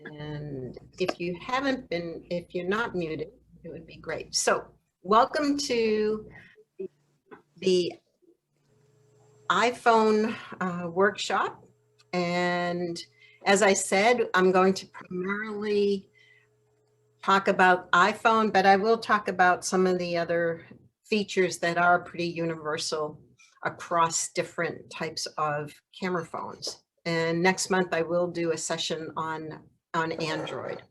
And if you're not muted, it would be great. So welcome to the iPhone workshop. And as I said, I'm going to primarily talk about iPhone, but I will talk about some of the other features that are pretty universal across different types of camera phones. And next month I will do a session on Android.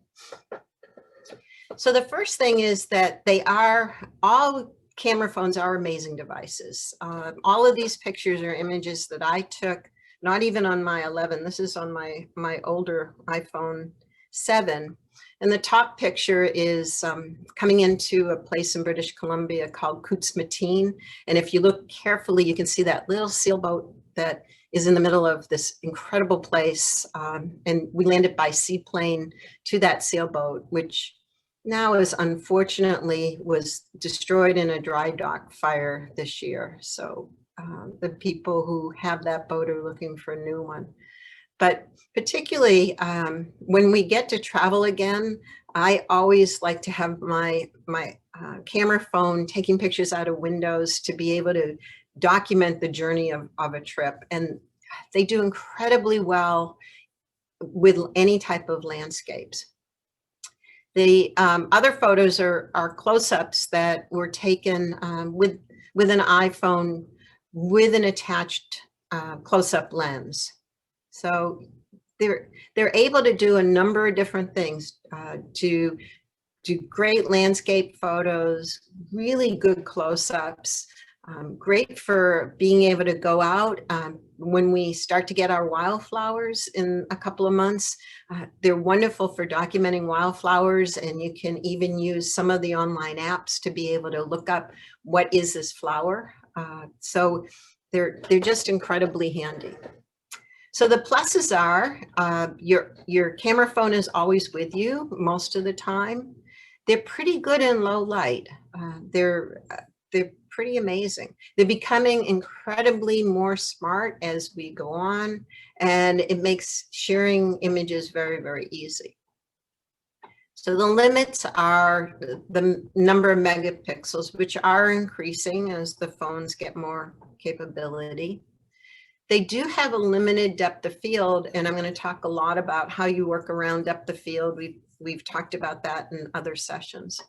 So the first thing is that all camera phones are amazing devices. All of these pictures are images that I took, not even on my 11, this is on my older iPhone 7. And the top picture is coming into a place in British Columbia called Kootsmatine. And if you look carefully, you can see that little sailboat that is in the middle of this incredible place. And we landed by seaplane to that sailboat, which now is unfortunately was destroyed in a dry dock fire this year. So the people who have that boat are looking for a new one. But particularly when we get to travel again, I always like to have my camera phone taking pictures out of windows to be able to document the journey of a trip. And they do incredibly well with any type of landscapes. The other photos are close-ups that were taken with an iPhone with an attached close-up lens. So they're able to do a number of different things, to do great landscape photos, really good close-ups, great for being able to go out when we start to get our wildflowers in a couple of months. They're wonderful for documenting wildflowers, and you can even use some of the online apps to be able to look up what is this flower. So they're just incredibly handy. So the pluses are your camera phone is always with you most of the time. They're pretty good in low light. They're pretty amazing. They're becoming incredibly more smart as we go on, and it makes sharing images very, very easy. So the limits are the number of megapixels, which are increasing as the phones get more capability. They do have a limited depth of field, and I'm going to talk a lot about how you work around depth of field. We've talked about that in other sessions.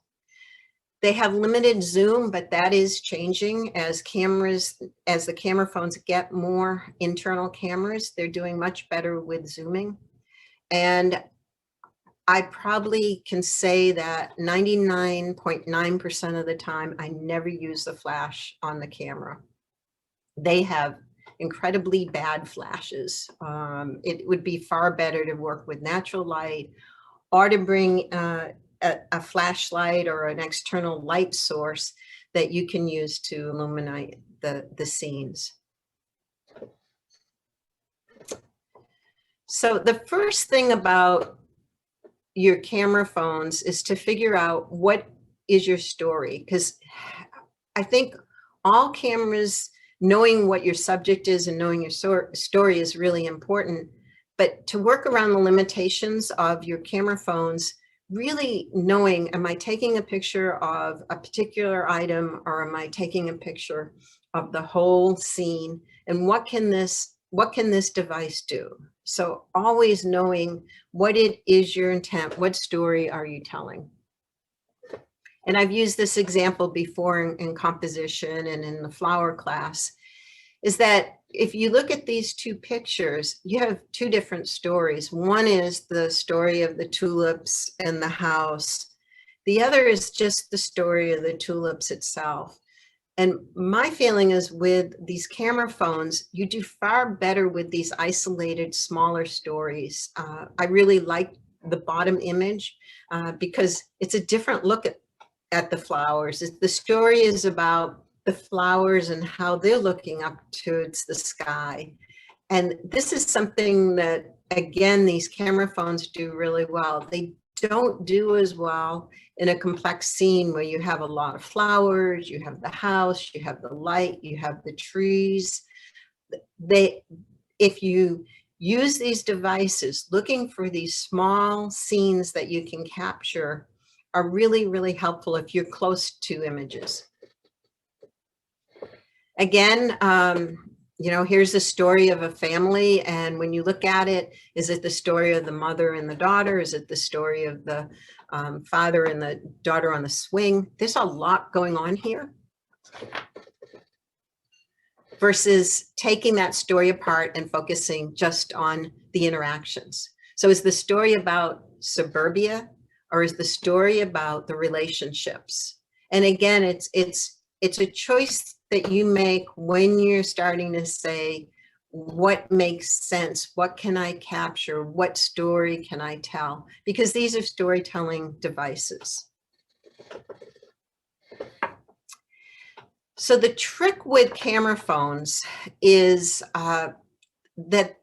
They have limited zoom, but that is changing as the camera phones get more internal cameras. They're doing much better with zooming. And I probably can say that 99.9% of the time, I never use the flash on the camera. They have incredibly bad flashes. It would be far better to work with natural light or to bring a flashlight or an external light source that you can use to illuminate the scenes. So the first thing about your camera phones is to figure out what is your story, because I think all cameras, knowing what your subject is and knowing your story is really important. But to work around the limitations of your camera phones, really knowing, am I taking a picture of a particular item, or am I taking a picture of the whole scene, and what can this device do? So always knowing what it is your intent, what story are you telling? And I've used this example before in composition and in the flower class, is that if you look at these two pictures, you have two different stories. One is the story of the tulips and the house. The other is just the story of the tulips itself. And my feeling is with these camera phones, you do far better with these isolated, smaller stories. I really like the bottom image because it's a different look at the flowers. The story is about the flowers and how they're looking up towards the sky. And this is something that, again, these camera phones do really well. They don't do as well in a complex scene where you have a lot of flowers, you have the house, you have the light, you have the trees. If you use these devices, looking for these small scenes that you can capture are really, really helpful if you're close to images. Again, you know, here's the story of a family, and when you look at it, is it the story of the mother and the daughter? Is it the story of the father and the daughter on the swing? There's a lot going on here versus taking that story apart and focusing just on the interactions. So is the story about suburbia, or is the story about the relationships? And again, it's a choice that you make when you're starting to say, what makes sense? What can I capture? What story can I tell? Because these are storytelling devices. So the trick with camera phones is that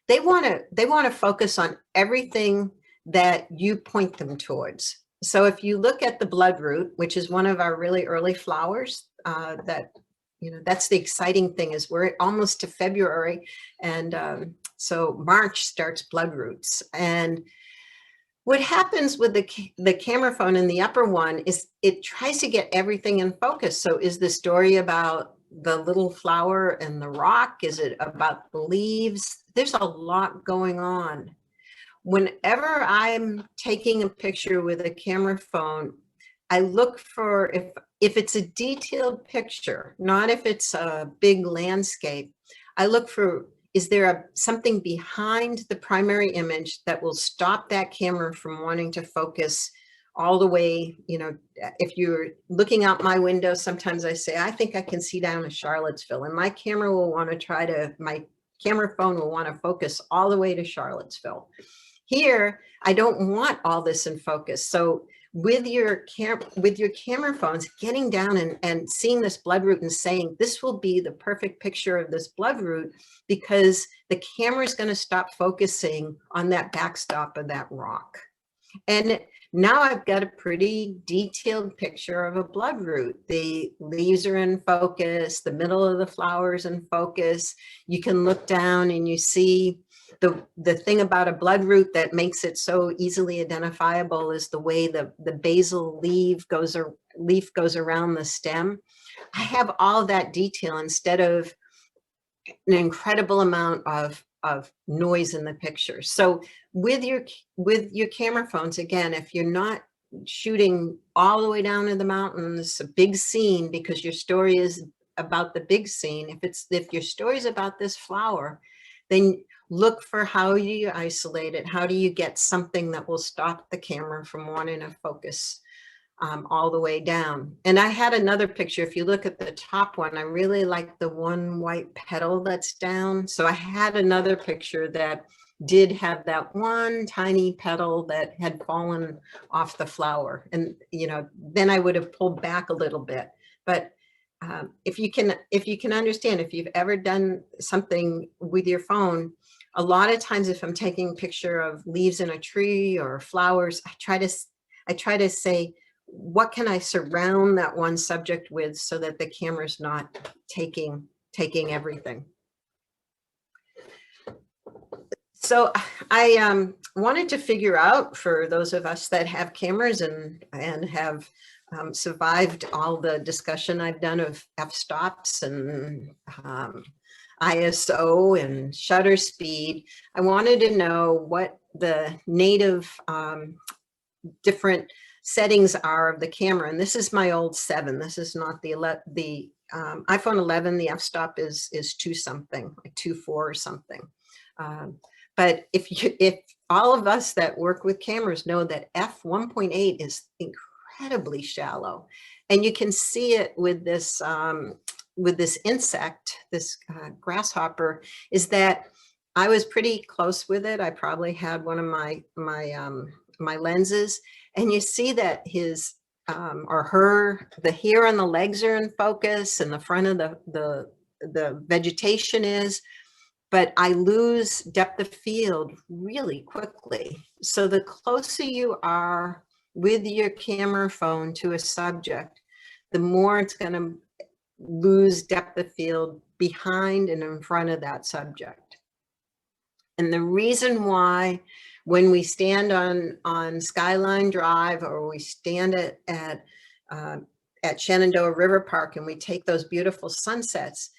they want to focus on everything that you point them towards. So if you look at the bloodroot, which is one of our really early flowers, that, you know, that's the exciting thing, is we're almost to February, and so March starts bloodroots. And what happens with the camera phone in the upper one is it tries to get everything in focus. So is the story about the little flower and the rock? Is it about the leaves? There's a lot going on. Whenever I'm taking a picture with a camera phone, I look for, if it's a detailed picture, not if it's a big landscape, I look for, is there something behind the primary image that will stop that camera from wanting to focus all the way? You know, if you're looking out my window, sometimes I say, I think I can see down to Charlottesville, and my camera will want to my camera phone will want to focus all the way to Charlottesville. Here, I don't want all this in focus. So with your camera phones, getting down and seeing this bloodroot and saying, this will be the perfect picture of this bloodroot, because the camera is going to stop focusing on that backstop of that rock. And now I've got a pretty detailed picture of a bloodroot. The leaves are in focus, the middle of the flowers in focus. You can look down and you see the thing about a bloodroot that makes it so easily identifiable is the way the basal leaf goes around the stem. I have all of that detail instead of an incredible amount of noise in the picture. So with your camera phones, again, if you're not shooting all the way down to the mountains, a big scene, because your story is about the big scene, if your story is about this flower, then look for how you isolate it. How do you get something that will stop the camera from wanting to focus all the way down? And I had another picture. If you look at the top one, I really like the one white petal that's down. So I had another picture that did have that one tiny petal that had fallen off the flower. And, you know, then I would have pulled back a little bit. But if you can understand, if you've ever done something with your phone, a lot of times if I'm taking a picture of leaves in a tree or flowers, I try to say, what can I surround that one subject with so that the camera's not taking everything. So I wanted to figure out, for those of us that have cameras and have survived all the discussion I've done of f-stops and ISO and shutter speed, I wanted to know what the native different settings are of the camera. And this is my old 7. This is not the iPhone 11. The f-stop is 2 something, like 2.4 or something. But if all of us that work with cameras know that f1.8 is incredibly shallow, and you can see it with this insect, this grasshopper, is that I was pretty close with it. I probably had one of my lenses, and you see that his or her, the hair on the legs are in focus, and the front of the vegetation is, but I lose depth of field really quickly. So the closer you are with your camera phone to a subject, the more it's going to lose depth of field behind and in front of that subject. And the reason why when we stand on Skyline Drive or we stand uh, at Shenandoah River Park and we take those beautiful sunsets,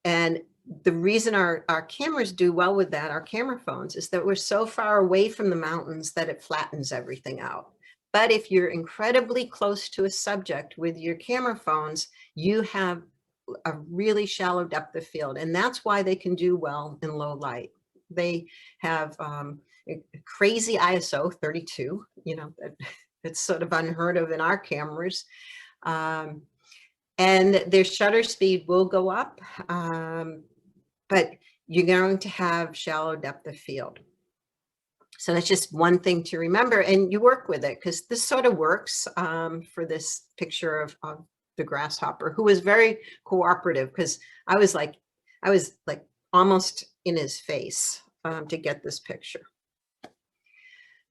and the reason our cameras do well with that, our camera phones, is that we're so far away from the mountains that it flattens everything out. But if you're incredibly close to a subject with your camera phones, you have a really shallow depth of field, and that's why they can do well in low light. They have a crazy ISO 32, you know, it's sort of unheard of in our cameras. And their shutter speed will go up, but you're going to have shallow depth of field. So that's just one thing to remember, and you work with it, because this sort of works for this picture of the grasshopper, who was very cooperative, because I was like almost in his face to get this picture.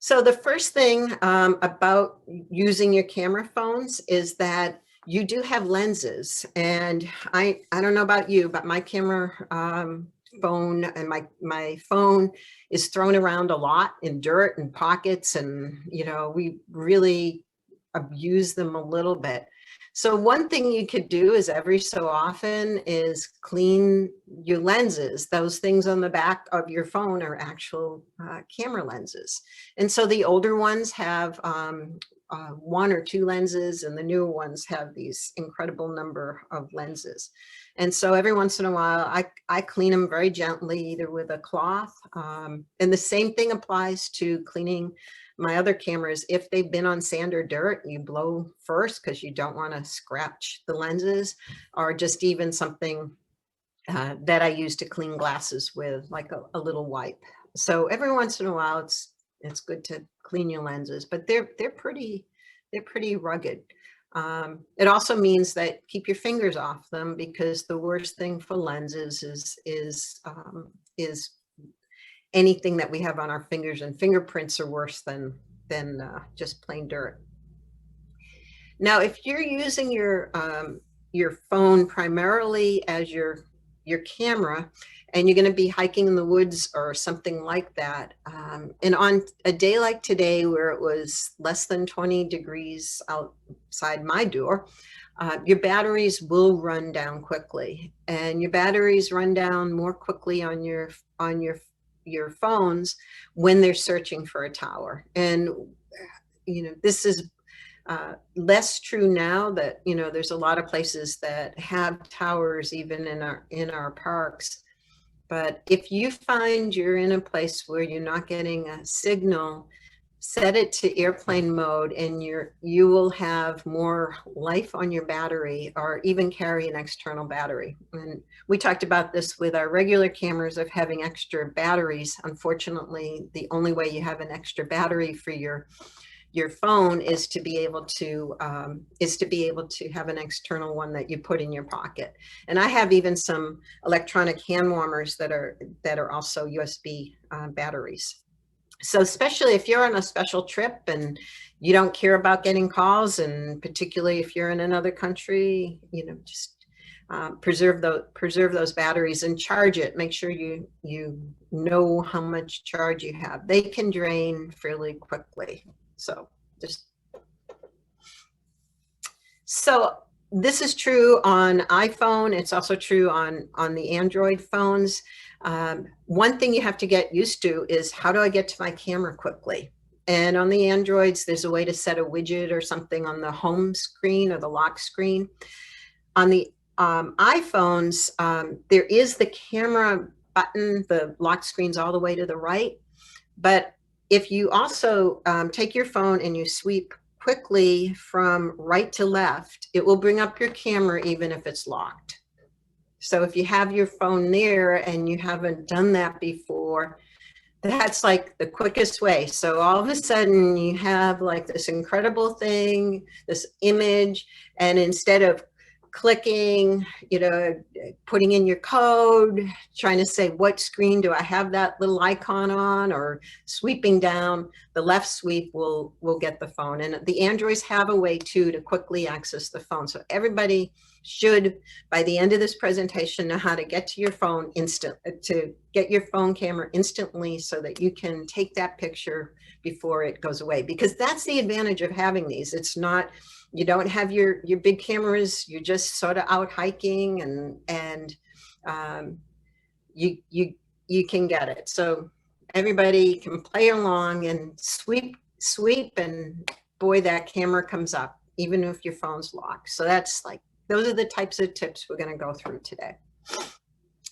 So the first thing about using your camera phones is that you do have lenses, and I don't know about you, but my camera phone and my phone is thrown around a lot in dirt and pockets, and you know, we really abuse them a little bit. So one thing you could do is every so often is clean your lenses. Those things on the back of your phone are actual camera lenses. And so the older ones have one or two lenses, and the newer ones have these incredible number of lenses. And so every once in a while, I clean them very gently, either with a cloth. And the same thing applies to cleaning my other cameras. If they've been on sand or dirt, you blow first because you don't want to scratch the lenses, or just even something that I use to clean glasses with, like a little wipe. So every once in a while, it's good to clean your lenses, but they're pretty rugged. It also means that keep your fingers off them, because the worst thing for lenses is anything that we have on our fingers, and fingerprints are worse than just plain dirt. Now, if you're using your phone primarily as your camera, and you're going to be hiking in the woods or something like that, and on a day like today where it was less than 20 degrees outside my door, your batteries will run down quickly, and your batteries run down more quickly on your phones when they're searching for a tower. And you know, this is less true now that, you know, there's a lot of places that have towers even in our parks. But if you find you're in a place where you're not getting a signal, set it to airplane mode, and you will have more life on your battery, or even carry an external battery. And we talked about this with our regular cameras of having extra batteries. Unfortunately, the only way you have an extra battery for your phone is to be able to have an external one that you put in your pocket. And I have even some electronic hand warmers that are also USB batteries. So especially if you're on a special trip and you don't care about getting calls, and particularly if you're in another country, you know, just preserve those batteries and charge it. Make sure you know how much charge you have. They can drain fairly quickly. So this is true on iPhone. It's also true on the Android phones. One thing you have to get used to is, how do I get to my camera quickly? And on the Androids, there's a way to set a widget or something on the home screen or the lock screen. On the iPhones, there is the camera button. The lock screen's all the way to the right. But if you also take your phone and you sweep quickly from right to left, it will bring up your camera even if it's locked. So if you have your phone there and you haven't done that before, that's like the quickest way. So all of a sudden you have like this incredible thing, this image, and instead of clicking, you know, putting in your code, trying to say, what screen do I have that little icon on, or sweeping down, the left sweep will get the phone. And the Androids have a way too to quickly access the phone. So everybody should, by the end of this presentation, know how to get to your phone to get your phone camera instantly so that you can take that picture before it goes away. Because that's the advantage of having these. It's not, you don't have your big cameras, you're just sort of out hiking and you can get it. So everybody can play along and sweep, and boy, that camera comes up, even if your phone's locked. So that's like, those are the types of tips we're going to go through today.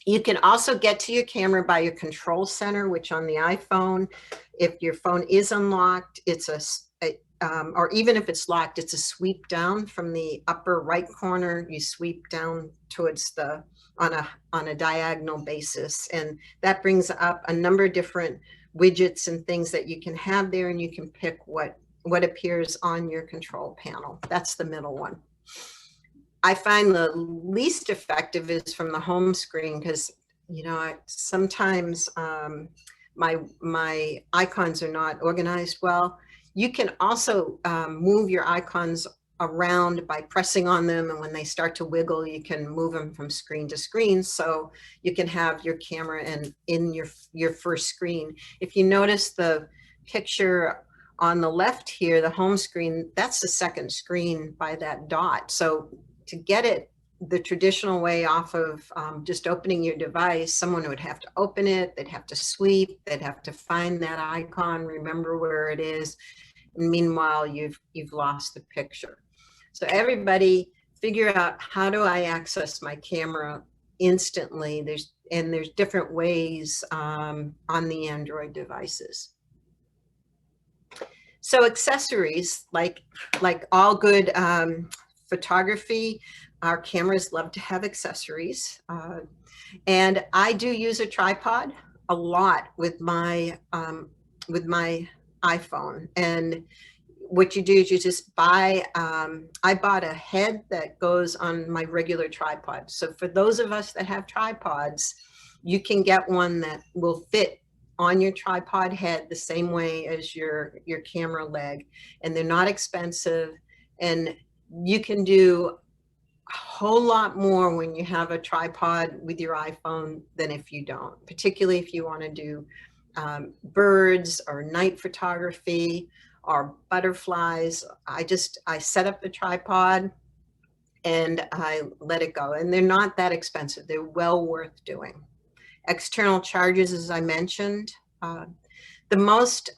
You can also get to your camera by your control center, which on the iPhone, if your phone is unlocked, it's or even if it's locked, it's a sweep down from the upper right corner. You sweep down towards on a diagonal basis, and that brings up a number of different widgets and things that you can have there, and you can pick what appears on your control panel. That's the middle one. I find the least effective is from the home screen, because sometimes my icons are not organized well. You can also move your icons around by pressing on them, and when they start to wiggle, you can move them from screen to screen, so you can have your camera in your first screen. If you notice the picture on the left here, the home screen, that's the second screen by that dot. So to get it the traditional way off of just opening your device, someone would have to open it, they'd have to sweep, they'd have to find that icon, remember where it is. And meanwhile, you've lost the picture. So everybody figure out, how do I access my camera instantly? There's different ways on the Android devices. So accessories, like all good photography, our cameras love to have accessories. And I do use a tripod a lot with my iPhone. And what you do is you just buy, I bought a head that goes on my regular tripod. So for those of us that have tripods, you can get one that will fit on your tripod head the same way as your camera leg. And they're not expensive. And you can do a whole lot more when you have a tripod with your iPhone than if you don't, particularly if you want to do birds or night photography or butterflies. I set up the tripod and I let it go. And they're not that expensive. They're well worth doing. External charges, as I mentioned. The most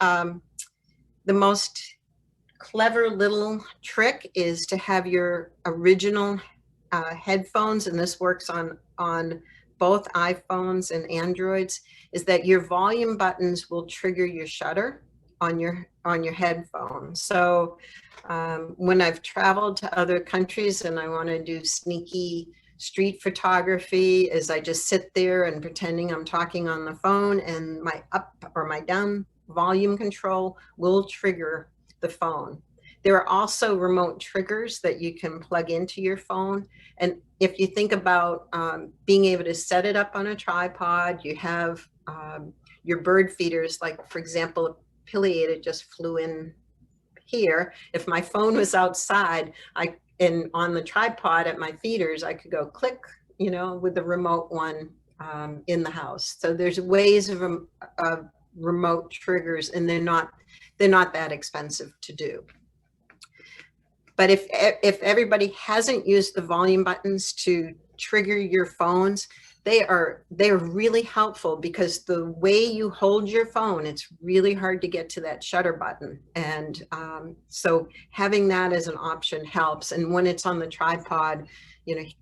clever little trick is to have your original headphones, and this works on both iPhones and Androids, is that your volume buttons will trigger your shutter on your headphones. So when I've traveled to other countries and I want to do sneaky street photography, is I just sit there and pretending I'm talking on the phone, and my up or my down volume control will trigger the phone. There are also remote triggers that you can plug into your phone. And if you think about being able to set it up on a tripod, you have your bird feeders, like for example, a pileated just flew in here. If my phone was outside, and on the tripod at my feeders, I could go click, with the remote one in the house. So there's ways of remote triggers, and they're not that expensive to do. But if everybody hasn't used the volume buttons to trigger your phones, they're really helpful, because the way you hold your phone, it's really hard to get to that shutter button. And so having that as an option helps. And when it's on the tripod,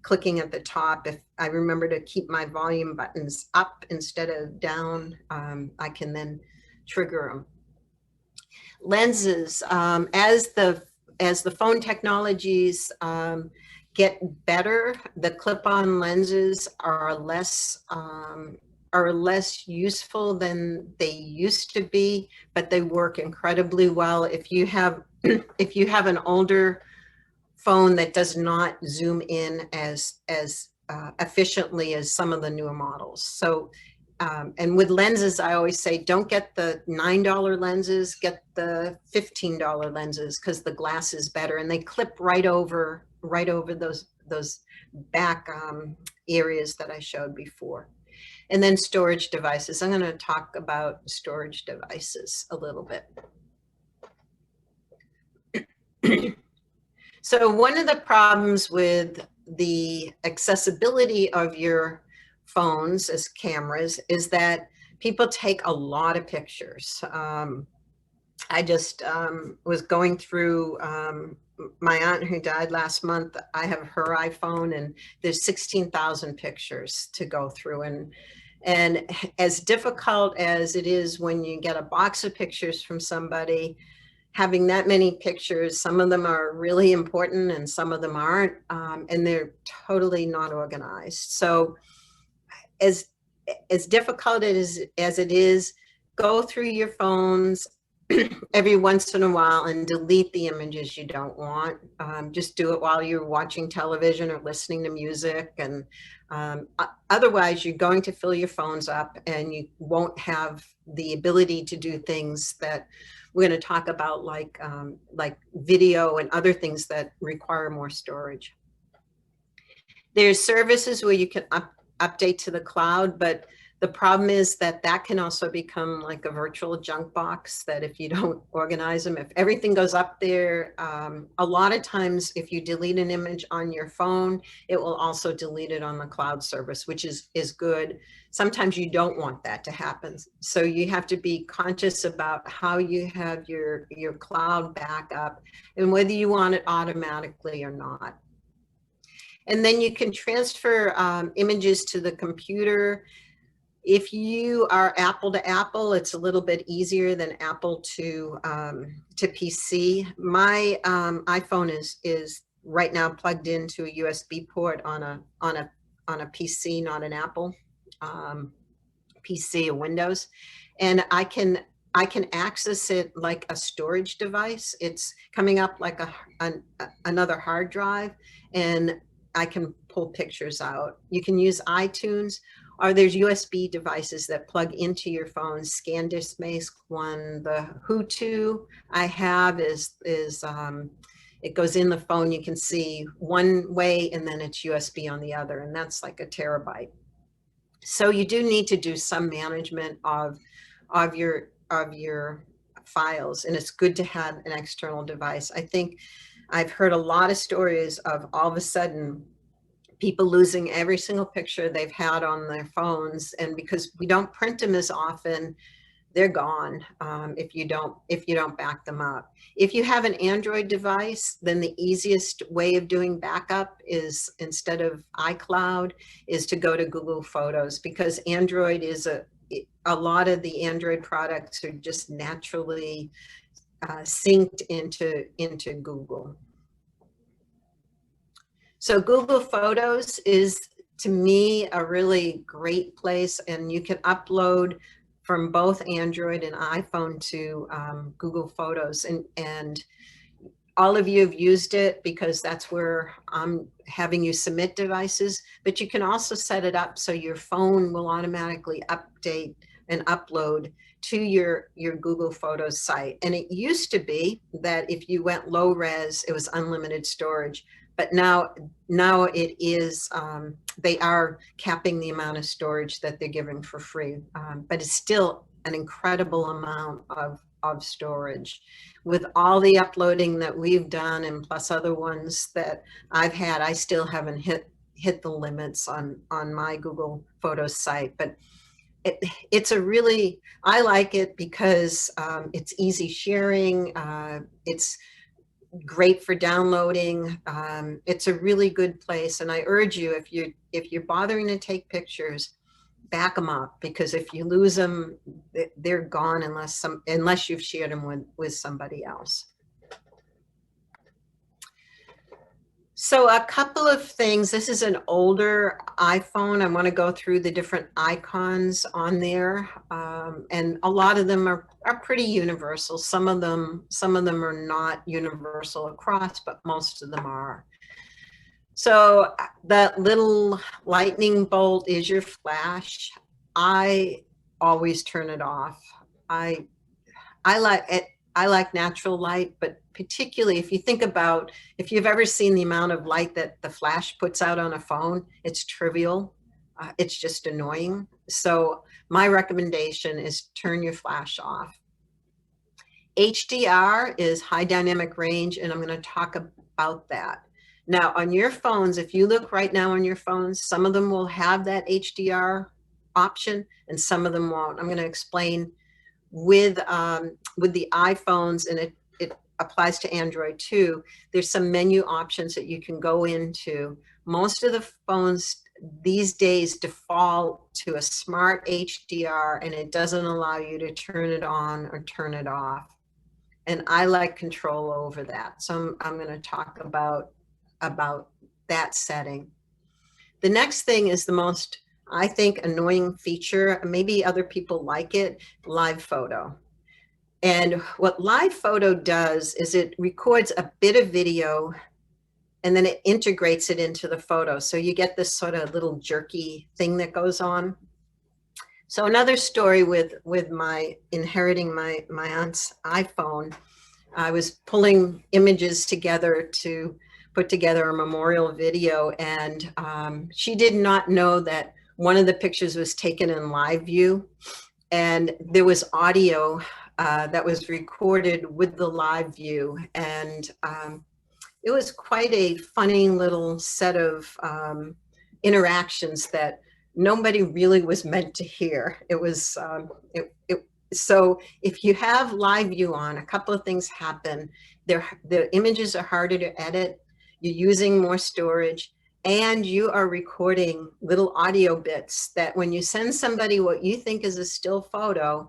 clicking at the top, if I remember to keep my volume buttons up instead of down, I can then trigger them. Lenses, as the phone technologies get better, the clip-on lenses are less useful than they used to be, but they work incredibly well. If you have an older phone that does not zoom in as efficiently as some of the newer models. So and with lenses, I always say, don't get the $9 lenses, get the $15 lenses, because the glass is better and they clip right over those back areas that I showed before. And then storage devices. I'm going to talk about storage devices a little bit. So one of the problems with the accessibility of your phones as cameras is that people take a lot of pictures. I just was going through my aunt who died last month. I have her iPhone, and there's 16,000 pictures to go through. And as difficult as it is when you get a box of pictures from somebody, having that many pictures, some of them are really important and some of them aren't, and they're totally not organized. So as difficult as it is, go through your phones every once in a while and delete the images you don't want. Just do it while you're watching television or listening to music. And otherwise, you're going to fill your phones up and you won't have the ability to do things that we're going to talk about, like video and other things that require more storage. There's services where you can update to the cloud, but the problem is that that can also become like a virtual junk box, that if you don't organize them, if everything goes up there, a lot of times if you delete an image on your phone, it will also delete it on the cloud service, which is good. Sometimes you don't want that to happen. So you have to be conscious about how you have your cloud backup and whether you want it automatically or not. And then you can transfer images to the computer. If you are Apple to Apple, it's a little bit easier than Apple to PC. My iPhone is right now plugged into a USB port on a PC, not an Apple PC or Windows, and I can access it like a storage device. It's coming up like another hard drive, and I can pull pictures out. You can use iTunes, or there's USB devices that plug into your phone. ScanDisk makes one. The Hutu I have is it goes in the phone. You can see one way and then it's USB on the other, and that's like a terabyte. So you do need to do some management of your files, and it's good to have an external device. I think I've heard a lot of stories of all of a sudden people losing every single picture they've had on their phones, and because we don't print them as often, they're gone if you don't back them up. If you have an Android device, then the easiest way of doing backup is, instead of iCloud, is to go to Google Photos, because Android is a lot of the Android products are just naturally synced into Google. So Google Photos is, to me, a really great place, and you can upload from both Android and iPhone to Google Photos, and all of you have used it because that's where I'm having you submit devices, but you can also set it up so your phone will automatically update and upload to your Google Photos site. And it used to be that if you went low res, it was unlimited storage. But now it is, they are capping the amount of storage that they're giving for free. But it's still an incredible amount of storage. With all the uploading that we've done, and plus other ones that I've had, I still haven't hit the limits on my Google Photos site. But it's a really, I like it because it's easy sharing. It's great for downloading. It's a really good place, and I urge you, if you're bothering to take pictures, back them up, because if you lose them, they're gone unless you've shared them with somebody else. So a couple of things. This is an older iPhone. I want to go through the different icons on there, and a lot of them are pretty universal. Some of them are not universal across, but most of them are. So that little lightning bolt is your flash. I always turn it off. I like it. I like natural light, but particularly if you think about, if you've ever seen the amount of light that the flash puts out on a phone, it's trivial. It's just annoying. So my recommendation is turn your flash off. HDR is high dynamic range, and I'm going to talk about that. Now, on your phones, if you look right now on your phones, some of them will have that HDR option and some of them won't. I'm going to explain with the iPhones, and it applies to Android too. There's some menu options that you can go into. Most of the phones these days default to a smart HDR, and it doesn't allow you to turn it on or turn it off. And I like control over that. So I'm going to talk about that setting. The next thing is the most, I think, annoying feature. Maybe other people like it, live photo. And what live photo does is it records a bit of video and then it integrates it into the photo. So you get this sort of little jerky thing that goes on. So another story with my inheriting my aunt's iPhone, I was pulling images together to put together a memorial video, and she did not know that one of the pictures was taken in live view, and there was audio that was recorded with the live view, and it was quite a funny little set of interactions that nobody really was meant to hear. It was so if you have live view on, a couple of things happen. The images are harder to edit, you're using more storage, and you are recording little audio bits that when you send somebody what you think is a still photo,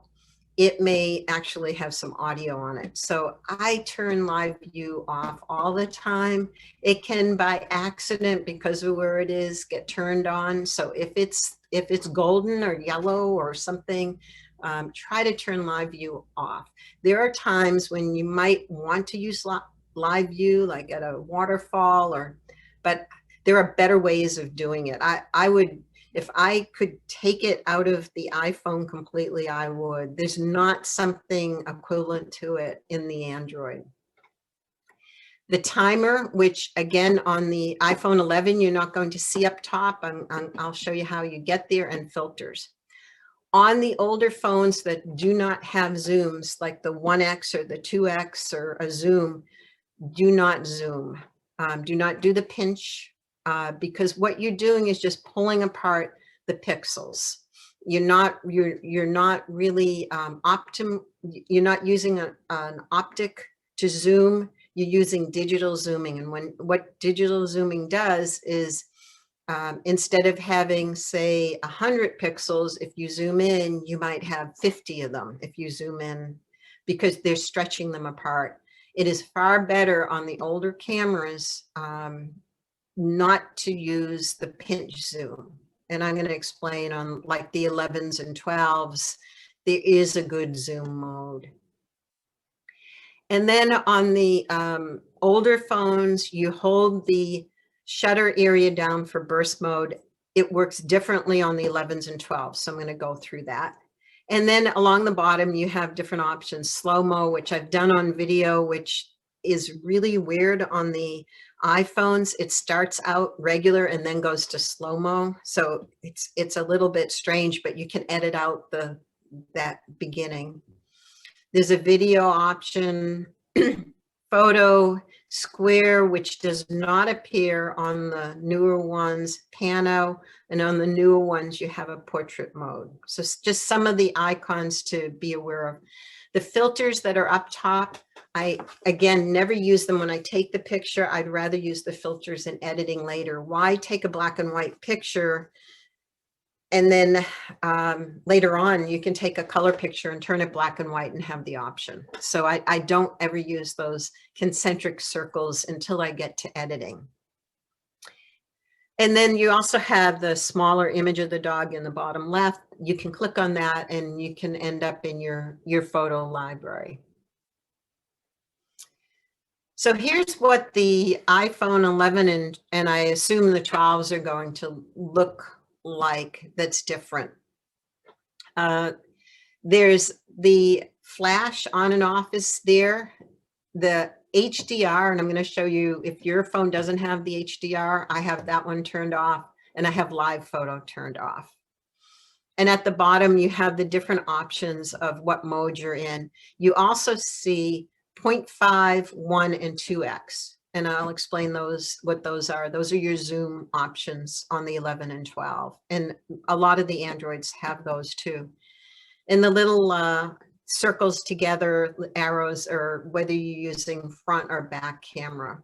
it may actually have some audio on it. So I turn live view off all the time. It can by accident, because of where it is, get turned on. So if it's golden or yellow or something, try to turn live view off. There are times when you might want to use live view, like at a waterfall, but there are better ways of doing it. I would, if I could take it out of the iPhone completely, I would. There's not something equivalent to it in the Android. The timer, which again on the iPhone 11, you're not going to see up top. I'll show you how you get there, and filters. On the older phones that do not have zooms, like the 1X or the 2X or a zoom, do not zoom. Do not do the pinch, because what you're doing is just pulling apart the pixels. You're not really you're not using an optic to zoom. You're using digital zooming, and what digital zooming does is instead of having, say, 100 pixels, if you zoom in, you might have 50 of them if you zoom in, because they're stretching them apart. It is far better on the older cameras not to use the pinch zoom. And I'm going to explain on like the 11s and 12s, there is a good zoom mode. And then on the older phones, you hold the shutter area down for burst mode. It works differently on the 11s and 12s. So I'm going to go through that. And then along the bottom, you have different options. Slow-mo, which I've done on video, which is really weird on the iPhones. It starts out regular and then goes to slow-mo. So it's a little bit strange, but you can edit out that beginning. There's a video option, photo, square, which does not appear on the newer ones, pano, and on the newer ones, you have a portrait mode. So just some of the icons to be aware of. The filters that are up top, I, again, never use them when I take the picture. I'd rather use the filters in editing later. Why take a black and white picture and then later on you can take a color picture and turn it black and white and have the option. So I don't ever use those concentric circles until I get to editing. And then you also have the smaller image of the dog in the bottom left. You can click on that and you can end up in your photo library. So here's what the iPhone 11 and I assume the 12s are going to look like that's different. There's the flash on and off is there. The HDR, and I'm going to show you, if your phone doesn't have the HDR, I have that one turned off, and I have live photo turned off. And at the bottom, you have the different options of what mode you're in. You also see 0.5, 1, and 2x. And I'll explain what those are. Those are your zoom options on the 11 and 12. And a lot of the Androids have those too. And the little circles together, arrows, or whether you're using front or back camera.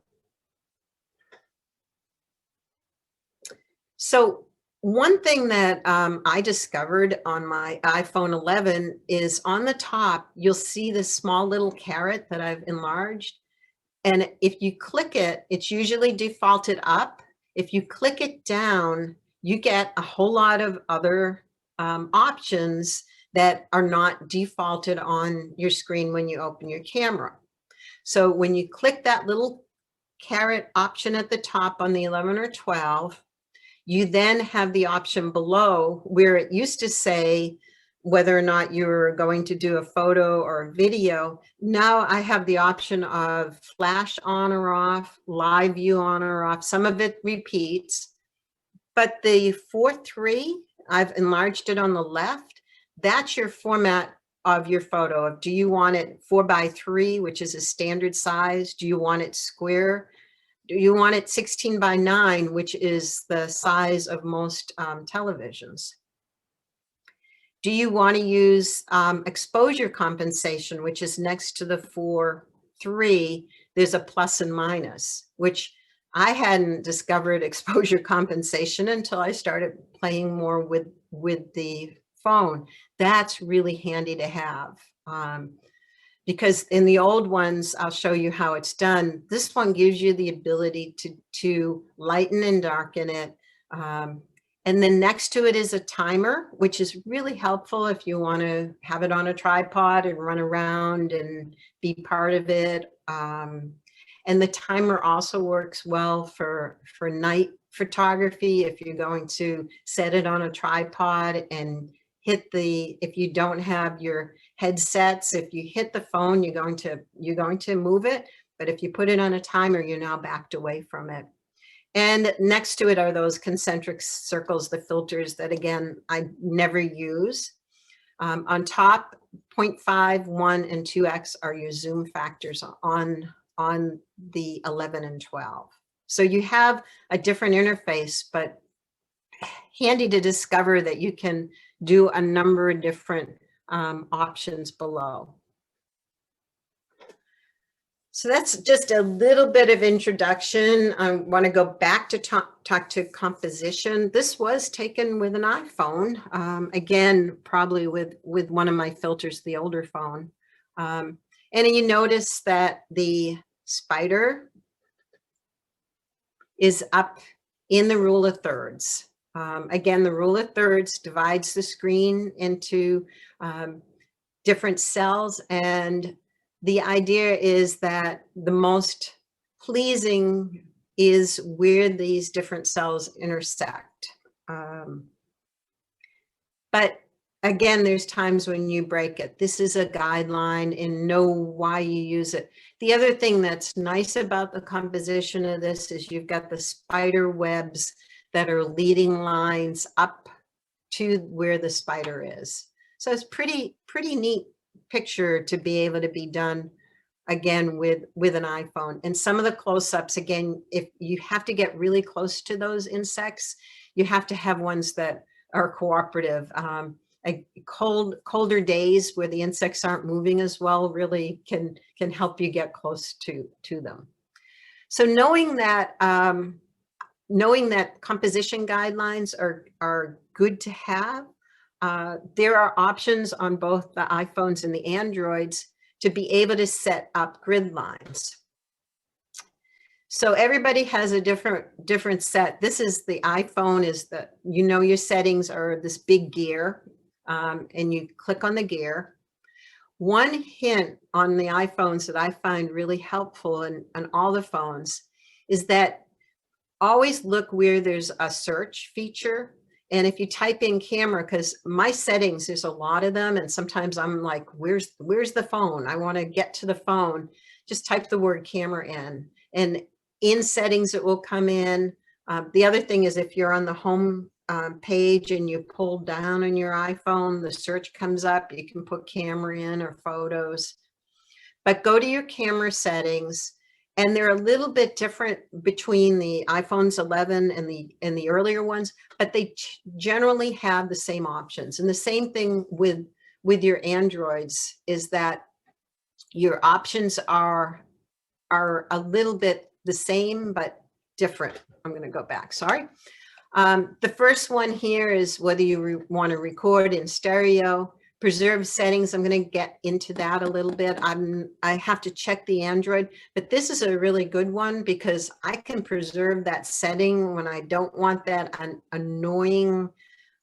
So one thing that I discovered on my iPhone 11 is on the top, you'll see this small little caret that I've enlarged. And if you click it, it's usually defaulted up. If you click it down, you get a whole lot of other options that are not defaulted on your screen when you open your camera. So when you click that little caret option at the top on the 11 or 12, you then have the option below where it used to say whether or not you're going to do a photo or a video. Now I have the option of flash on or off, live view on or off. Some of it repeats, but the 4:3, I've enlarged it on the left. That's your format of your photo. Do you want it 4:3, which is a standard size? Do you want it square? Do you want it 16:9, which is the size of most televisions? Do you want to use exposure compensation, which is next to the 4:3? There's a plus and minus, which I hadn't discovered exposure compensation until I started playing more with the phone. That's really handy to have. Because in the old ones, I'll show you how it's done. This one gives you the ability to lighten and darken it. And then next to it is a timer, which is really helpful if you want to have it on a tripod and run around and be part of it. And the timer also works well for night photography. If you're going to set it on a tripod and if you don't have your headsets, if you hit the phone, you're going to move it. But if you put it on a timer, you're now backed away from it. And next to it are those concentric circles, the filters that, again, I never use. On top, 0.5, 1, and 2x are your zoom factors on the 11 and 12. So you have a different interface, but handy to discover that you can do a number of different options below. So that's just a little bit of introduction. I want to go back to talk to composition. This was taken with an iPhone, again, probably with one of my filters, the older phone. And you notice that the spider is up in the rule of thirds. Again, the rule of thirds divides the screen into different cells, and the idea is that the most pleasing is where these different cells intersect. But again, there's times when you break it. This is a guideline and know why you use it. The other thing that's nice about the composition of this is you've got the spider webs that are leading lines up to where the spider is. So it's pretty neat picture to be able to be done again with an iPhone. And some of the close-ups, again, if you have to get really close to those insects, you have to have ones that are cooperative. Colder days where the insects aren't moving as well really can help you get close to them. So knowing that composition guidelines are good to have, there are options on both the iPhones and the Androids to be able to set up grid lines. So everybody has a different set. This is the iPhone, is the, your settings are this big gear, and you click on the gear. One hint on the iPhones that I find really helpful on all the phones is that always look where there's a search feature. And if you type in camera, because my settings, there's a lot of them, and sometimes I'm like, where's the phone? I want to get to the phone. Just type the word camera in, and in settings it will come in. The other thing is, if you're on the home page and you pull down on your iPhone, the search comes up. You can put camera in or photos. But go to your camera settings, and they're a little bit different between the iPhones 11 and the earlier ones, but they generally have the same options. And the same thing with your Androids is that your options are a little bit the same but different. I'm going to go back. Sorry. The first one here is whether you want to record in stereo. Preserve settings, I'm going to get into that a little bit. I have to check the Android, but this is a really good one because I can preserve that setting when I don't want that annoying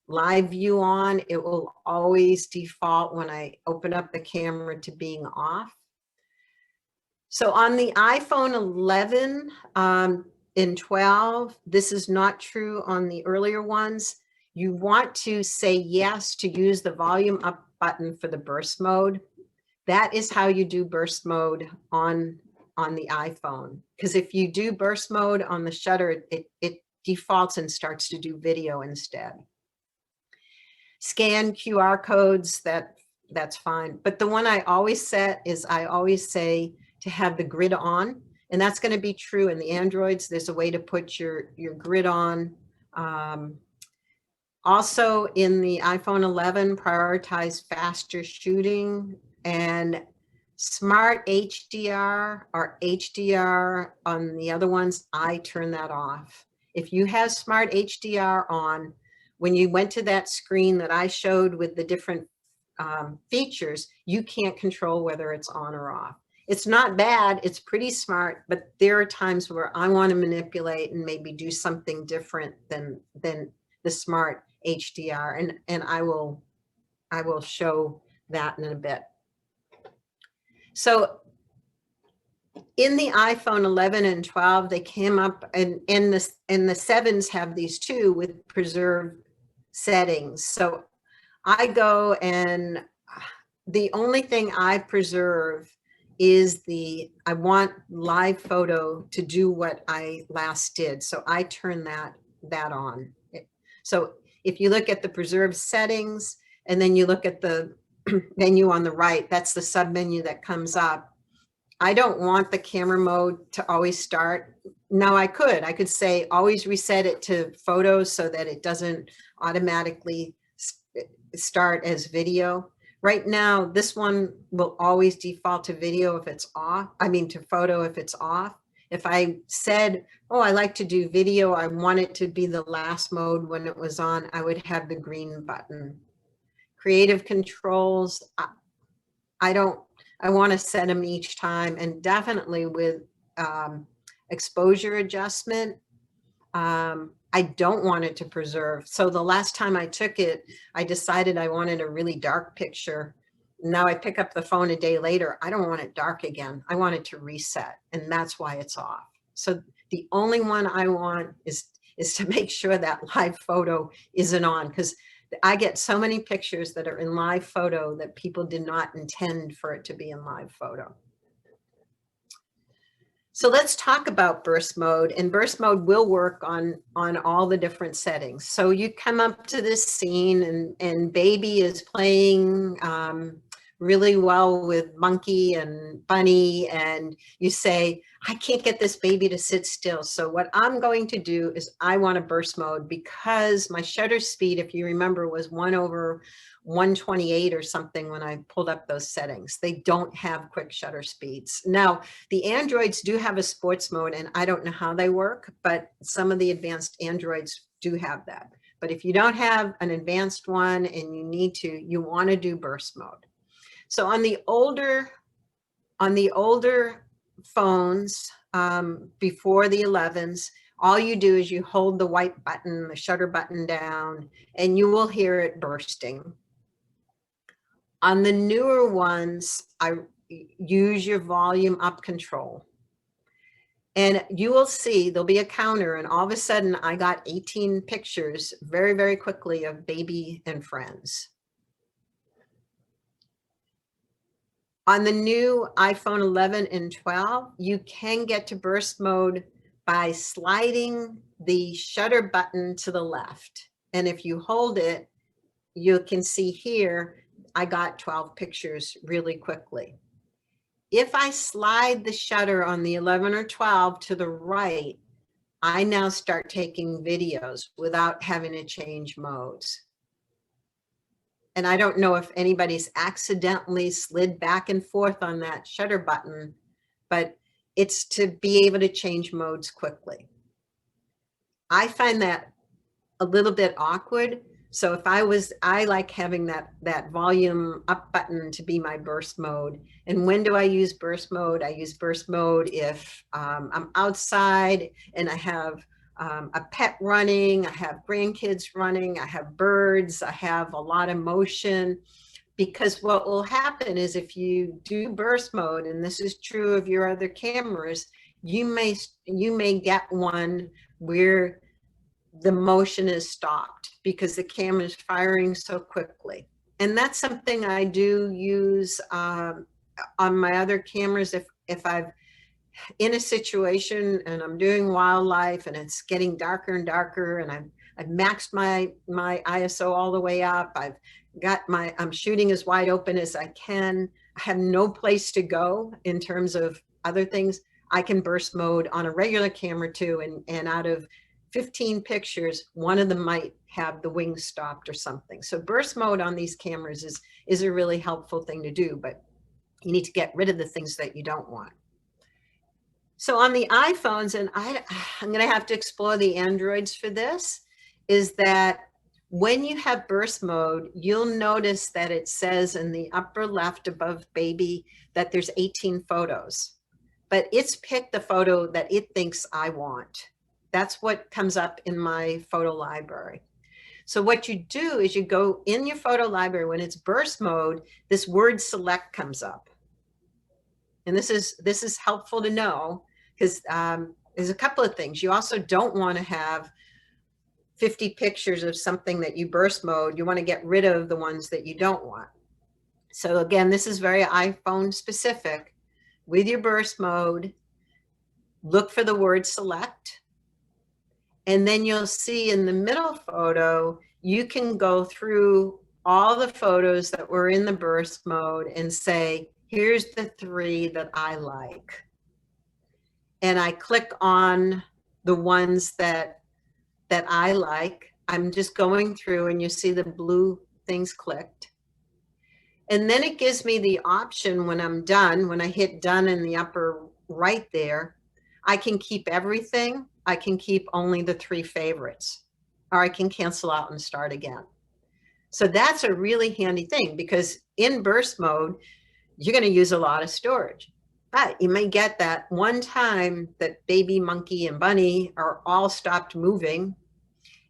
live view on. It will always default when I open up the camera to being off. So on the iPhone 11 and 12, this is not true on the earlier ones. You want to say yes to use the volume up button for the burst mode. That is how you do burst mode on the iPhone. Because if you do burst mode on the shutter, it defaults and starts to do video instead. Scan QR codes, that's fine. But the one I always set is I always say to have the grid on. And that's going to be true in the Androids. There's a way to put your grid on. Also in the iPhone 11, prioritize faster shooting, and smart HDR or HDR on the other ones, I turn that off. If you have smart HDR on, when you went to that screen that I showed with the different features, you can't control whether it's on or off. It's not bad, it's pretty smart, but there are times where I want to manipulate and maybe do something different than the smart HDR, and I will show that in a bit. So in the iPhone 11 and 12, they came up, and the 7s have these too with preserve settings. So I go, and the only thing I preserve is I want live photo to do what I last did. So I turn that on. So if you look at the preserve settings, and then you look at the menu on the right, that's the sub menu that comes up. I don't want the camera mode to always start. Now I could say always reset it to photos so that it doesn't automatically start as video. Right now, this one will always default to video if it's off. I mean, to photo if it's off. If I said, oh, I like to do video, I want it to be the last mode when it was on, I would have the green button. Creative controls, I want to set them each time, and definitely with exposure adjustment, I don't want it to preserve. So the last time I took it, I decided I wanted a really dark picture. Now I pick up the phone a day later, I don't want it dark again. I want it to reset, and that's why it's off. So the only one I want is to make sure that live photo isn't on, because I get so many pictures that are in live photo that people did not intend for it to be in live photo. So let's talk about burst mode, and burst mode will work on all the different settings. So you come up to this scene, and baby is playing really well with monkey and bunny, and you say, I can't get this baby to sit still. So what I'm going to do is I want a burst mode, because my shutter speed, if you remember, was 1/128 or something when I pulled up those settings. They don't have quick shutter speeds. Now, the Androids do have a sports mode, and I don't know how they work, but some of the advanced Androids do have that. But if you don't have an advanced one and you want to do burst mode. So on the older phones, before the 11s, all you do is you hold the white button, the shutter button down, and you will hear it bursting. On the newer ones, I use your volume up control. And you will see there'll be a counter, and all of a sudden I got 18 pictures very, very quickly of baby and friends. On the new iPhone 11 and 12, you can get to burst mode by sliding the shutter button to the left. And if you hold it, you can see here, I got 12 pictures really quickly. If I slide the shutter on the 11 or 12 to the right, I now start taking videos without having to change modes. And I don't know if anybody's accidentally slid back and forth on that shutter button, but it's to be able to change modes quickly. I find that a little bit awkward. So if I like having that volume up button to be my burst mode. And when do I use burst mode? I use burst mode if I'm outside and I have a pet running, I have grandkids running, I have birds, I have a lot of motion. Because what will happen is if you do burst mode, and this is true of your other cameras, you may get one where the motion is stopped because the camera is firing so quickly. And that's something I do use on my other cameras. If I've in a situation and I'm doing wildlife and it's getting darker and darker, and I've maxed my ISO all the way up. I'm shooting as wide open as I can. I have no place to go in terms of other things. I can burst mode on a regular camera too, and out of 15 pictures, one of them might have the wings stopped or something. So burst mode on these cameras is a really helpful thing to do, but you need to get rid of the things that you don't want. So on the iPhones, and I'm going to have to explore the Androids for this, is that when you have burst mode, you'll notice that it says in the upper left above baby that there's 18 photos, but it's picked the photo that it thinks I want. That's what comes up in my photo library. So what you do is you go in your photo library, when it's burst mode, this word select comes up. And this is helpful to know because there's a couple of things. You also don't want to have 50 pictures of something that you burst mode. You want to get rid of the ones that you don't want. So again, this is very iPhone specific. With your burst mode, look for the word select. And then you'll see in the middle photo, you can go through all the photos that were in the burst mode and say, here's the 3 that I like. And I click on the ones that I like. I'm just going through and you see the blue things clicked. And then it gives me the option when I'm done, when I hit done in the upper right there, I can keep everything. I can keep only the 3 favorites, or I can cancel out and start again. So that's a really handy thing because in burst mode, you're going to use a lot of storage. But you may get that one time that baby monkey and bunny are all stopped moving,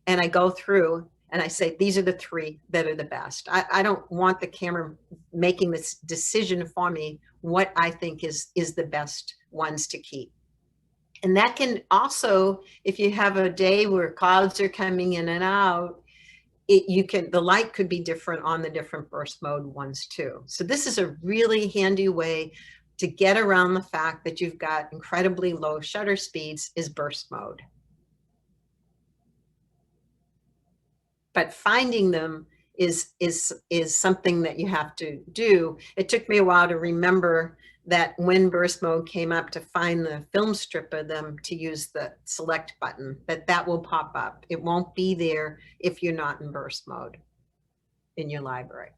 and I go through and I say, these are the 3 that are the best. I don't want the camera making this decision for me what I think is the best ones to keep. And that can also, if you have a day where clouds are coming in and out, the light could be different on the different burst mode ones too. So this is a really handy way to get around the fact that you've got incredibly low shutter speeds is burst mode. But finding them is something that you have to do. It took me a while to remember that when burst mode came up, to find the film strip of them to use the select button, that will pop up. It won't be there if you're not in burst mode in your library.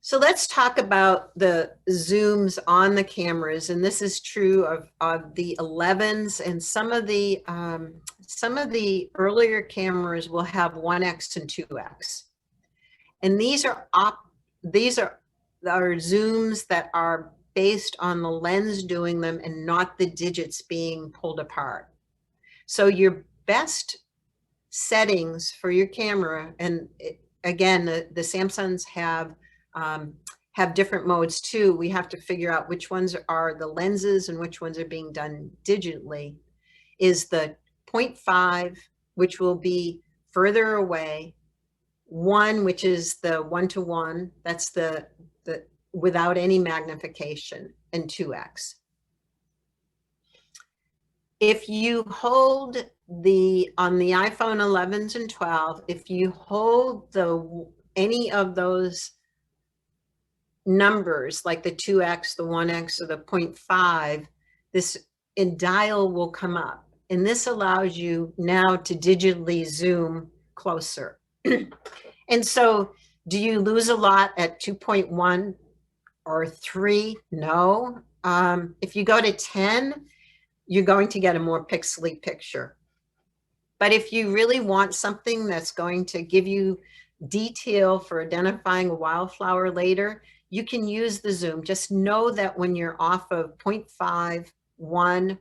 So let's talk about the zooms on the cameras, and this is true of the 11s, and some of the earlier cameras will have 1x and 2x, and these are zooms that are based on the lens doing them and not the digits being pulled apart. So your best settings for your camera, and again, the Samsungs have have different modes too. We have to figure out which ones are the lenses and which ones are being done digitally. Is the 0.5, which will be further away, 1, which is the 1-to-1, that's the without any magnification, and 2x. If you hold on the iPhone 11s and 12, if you hold any of those numbers, like the 2x, the 1x, or the 0.5, this dial will come up. And this allows you now to digitally zoom closer. And so do you lose a lot at 2.1 or 3? No. If you go to 10, you're going to get a more pixely picture. But if you really want something that's going to give you detail for identifying a wildflower later, you can use the zoom. Just know that when you're off of 0.5, 1,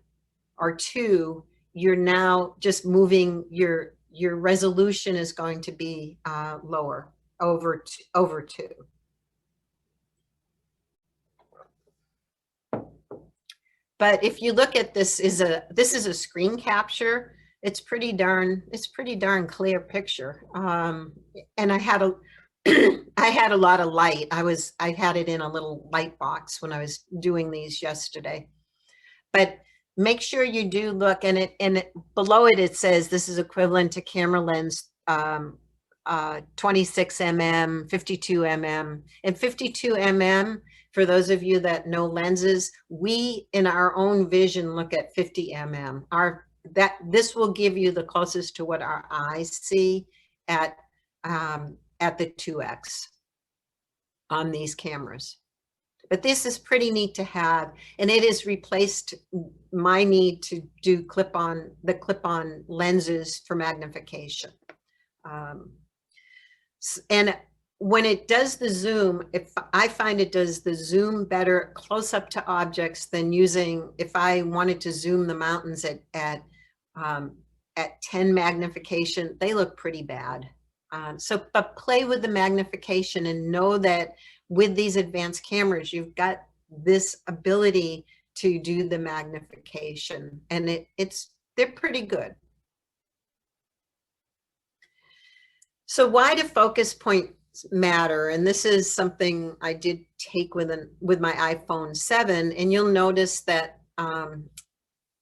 or 2, you're now just moving, your resolution is going to be lower, over 2. But if you look at this, this is a screen capture. It's pretty darn clear picture. And I had a lot of light. I had it in a little light box when I was doing these yesterday. But make sure you do look, and below it says this is equivalent to camera lens 26 mm, 52 mm, and 52 mm. For those of you that know lenses, we in our own vision look at 50 mm. This will give you the closest to what our eyes see at the 2x on these cameras. But this is pretty neat to have, and it has replaced my need to do clip-on lenses for magnification. And when it does the zoom, I find it does the zoom better close up to objects than if I wanted to zoom the mountains at 10 magnification, they look pretty bad. But play with the magnification and know that with these advanced cameras, you've got this ability to do the magnification, and they're pretty good. So why do focus points matter? And this is something I did take with my iPhone 7, and you'll notice that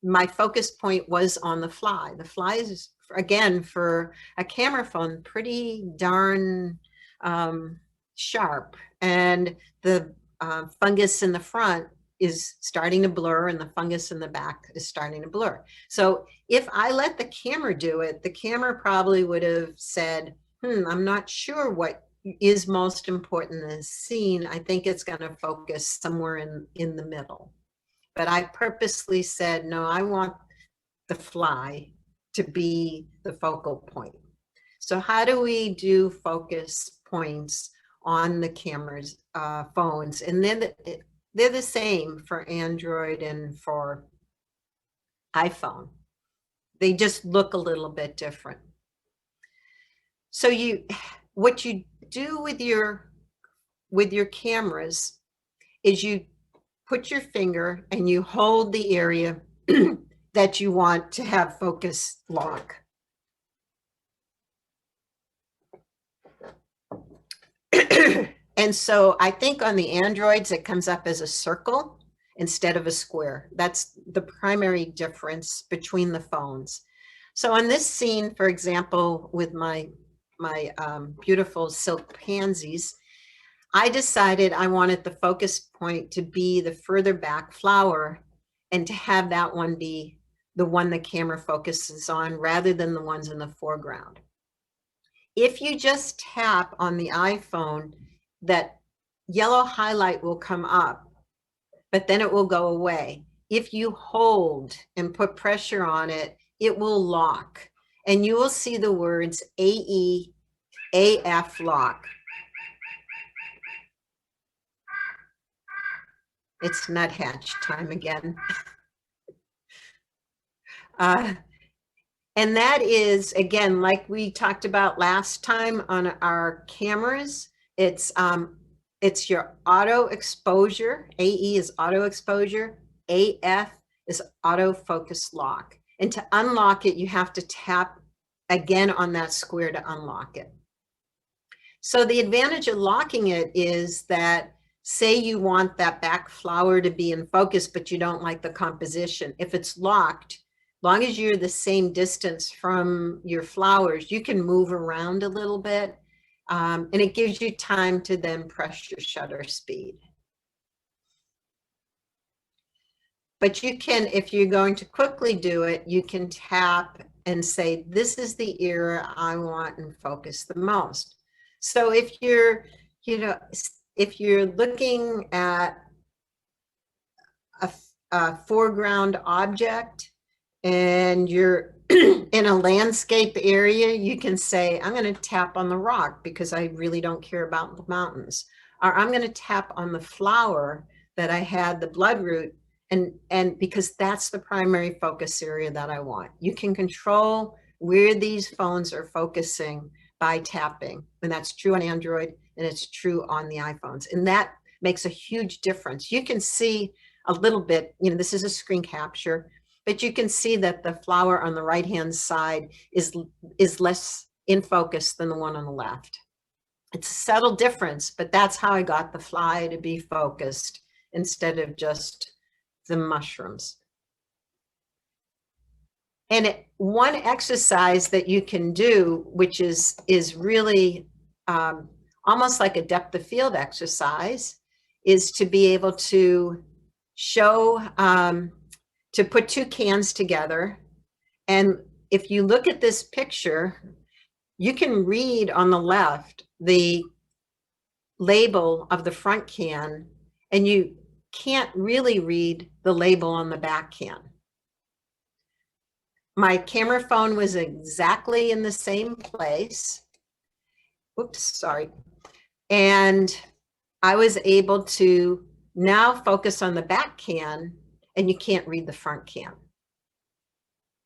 my focus point was on the fly. The fly is, again, for a camera phone, pretty darn sharp, and the fungus in the front is starting to blur, and the fungus in the back is starting to blur. So if I let the camera do it, the camera probably would have said, I'm not sure what is most important in this scene. I think it's going to focus somewhere in the middle. But I purposely said, no, I want the fly to be the focal point. So how do we do focus points on the cameras, phones? And they're the same for Android and for iPhone. They just look a little bit different. So what you do with your cameras is you put your finger and you hold the area that you want to have focus lock. And so I think on the Androids, it comes up as a circle instead of a square. That's the primary difference between the phones. So on this scene, for example, with my beautiful silk pansies, I decided I wanted the focus point to be the further back flower, and to have that one be the one the camera focuses on rather than the ones in the foreground. If you just tap on the iPhone, that yellow highlight will come up, but then it will go away. If you hold and put pressure on it, it will lock, and you will see the words AE, AF lock. It's nuthatch time again. And that is, again, like we talked about last time on our cameras, it's It's your auto exposure. AE is auto exposure. AF is autofocus lock. And to unlock it, you have to tap again on that square to unlock it. So the advantage of locking it is that, say you want that back flower to be in focus, but you don't like the composition. If it's locked, long as you're the same distance from your flowers, you can move around a little bit. And it gives you time to then press your shutter speed. But you can, if you're going to quickly do it, you can tap and say, this is the era I want and focus the most. So if you're, if you're looking at a foreground object and you're in a landscape area, you can say, I'm going to tap on the rock because I really don't care about the mountains. Or I'm going to tap on the flower that I had the bloodroot, and because that's the primary focus area that I want. You can control where these phones are focusing by tapping. And that's true on Android and it's true on the iPhones. And that makes a huge difference. You can see a little bit, this is a screen capture, but you can see that the flower on the right-hand side is less in focus than the one on the left. It's a subtle difference, but that's how I got the fly to be focused instead of just the mushrooms. And one exercise that you can do, which is really almost like a depth of field exercise, is to be able to show, to put two cans together. And if you look at this picture, you can read on the left the label of the front can, and you can't really read the label on the back can. My camera phone was exactly in the same place. Oops, sorry. And I was able to now focus on the back can, and you can't read the front can.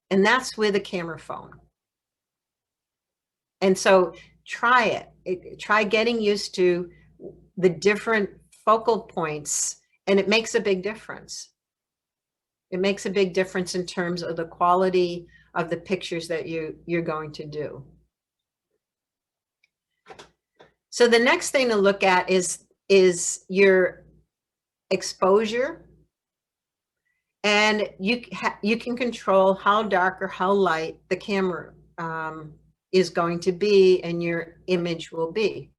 And that's with a camera phone. And so try it. Try getting used to the different focal points, and it makes a big difference. It makes a big difference in terms of the quality of the pictures that you're going to do. So the next thing to look at is your exposure. And you can control how dark or how light the camera is going to be and your image will be.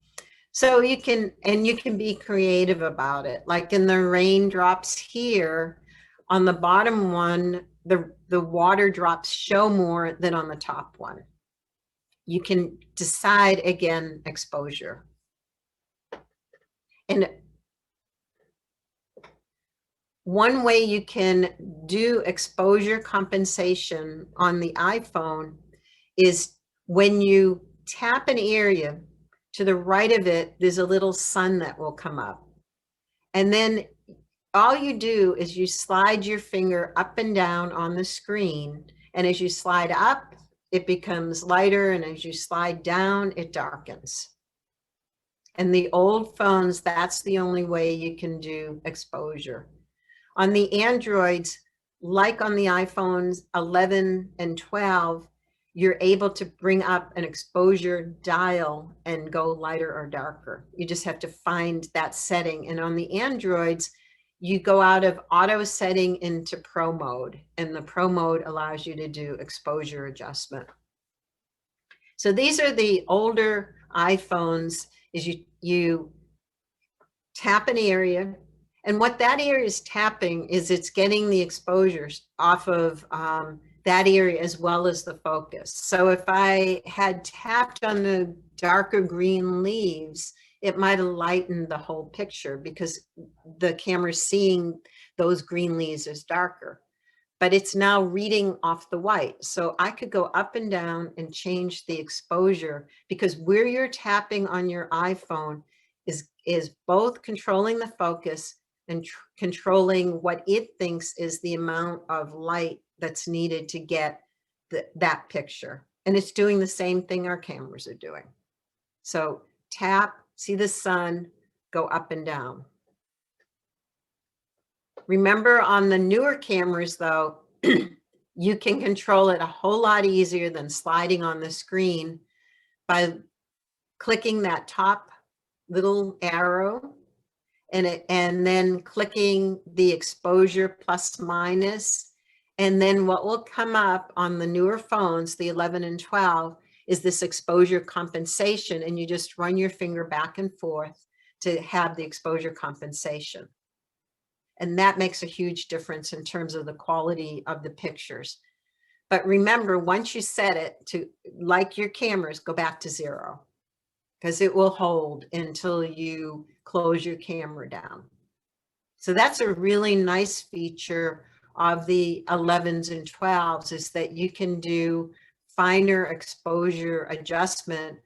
So you can be creative about it. Like in the raindrops here, on the bottom one, the water drops show more than on the top one. You can decide, again, exposure. And one way you can do exposure compensation on the iPhone is when you tap an area, to the right of it, there's a little sun that will come up. And then all you do is you slide your finger up and down on the screen. And as you slide up, it becomes lighter. And as you slide down, it darkens. And the old phones, that's the only way you can do exposure. On the Androids, like on the iPhones 11 and 12, you're able to bring up an exposure dial and go lighter or darker. You just have to find that setting. And on the Androids, you go out of auto setting into pro mode, and the pro mode allows you to do exposure adjustment. So these are the older iPhones. Is you tap an area, and what that area is tapping is it's getting the exposures off of that area as well as the focus. So if I had tapped on the darker green leaves, it might have lightened the whole picture because the camera's seeing those green leaves as darker. But it's now reading off the white. So I could go up and down and change the exposure, because where you're tapping on your iPhone is both controlling the focus and controlling what it thinks is the amount of light that's needed to get that picture. And it's doing the same thing our cameras are doing. So tap, see the sun, go up and down. Remember, on the newer cameras though, you can control it a whole lot easier than sliding on the screen by clicking that top little arrow and then clicking the exposure plus minus. And then what will come up on the newer phones, the 11 and 12, is this exposure compensation. And you just run your finger back and forth to have the exposure compensation. And that makes a huge difference in terms of the quality of the pictures. But remember, once you set it to, like your cameras, go back to 0, because it will hold until you close your camera down. So that's a really nice feature of the 11s and 12s, is that you can do finer exposure adjustment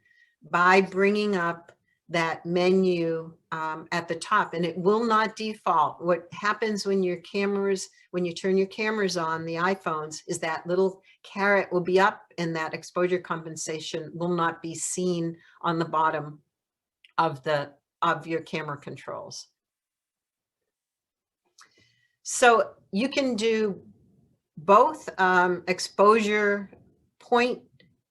by bringing up that menu at the top, and it will not default. What happens when your cameras, when you turn your cameras on, the iPhones, is that little caret will be up and that exposure compensation will not be seen on the bottom of your camera controls. So you can do both exposure point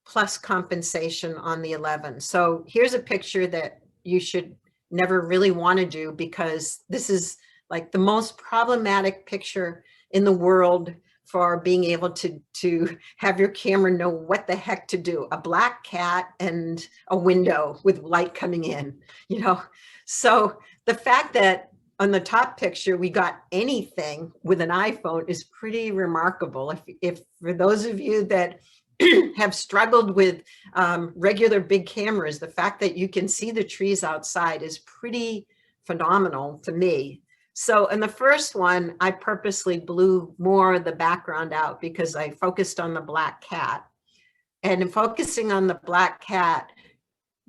plus compensation on the 11. So here's a picture that you should never really want to do, because this is like the most problematic picture in the world for being able to have your camera know what the heck to do. A black cat and a window with light coming in, you know. So the fact that on the top picture we got anything with an iPhone is pretty remarkable. If for those of you that have struggled with regular big cameras, the fact that you can see the trees outside is pretty phenomenal to me. So in the first one, I purposely blew more of the background out because I focused on the black cat. And in focusing on the black cat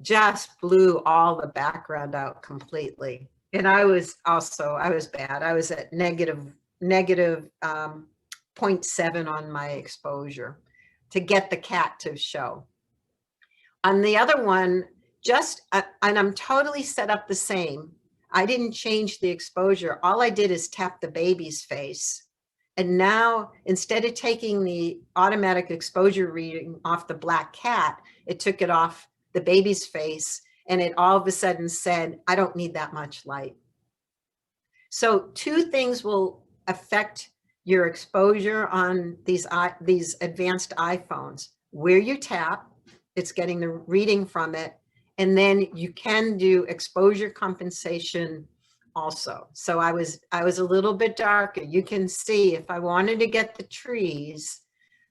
just blew all the background out completely. And I was bad. I was at negative 0.7 on my exposure to get the cat to show. On the other one, and I'm totally set up the same. I didn't change the exposure. All I did is tap the baby's face. And now, instead of taking the automatic exposure reading off the black cat, it took it off the baby's face, and it all of a sudden said, I don't need that much light. So two things will affect your exposure on these advanced iPhones. Where you tap, it's getting the reading from it, and then you can do exposure compensation also. So I was a little bit darker. You can see if I wanted to get the trees,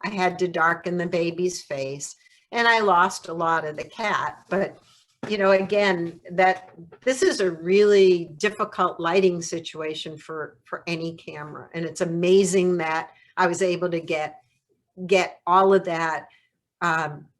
I had to darken the baby's face, and I lost a lot of the cat. But you know, again, that this is a really difficult lighting situation for any camera, and it's amazing that I was able to get all of that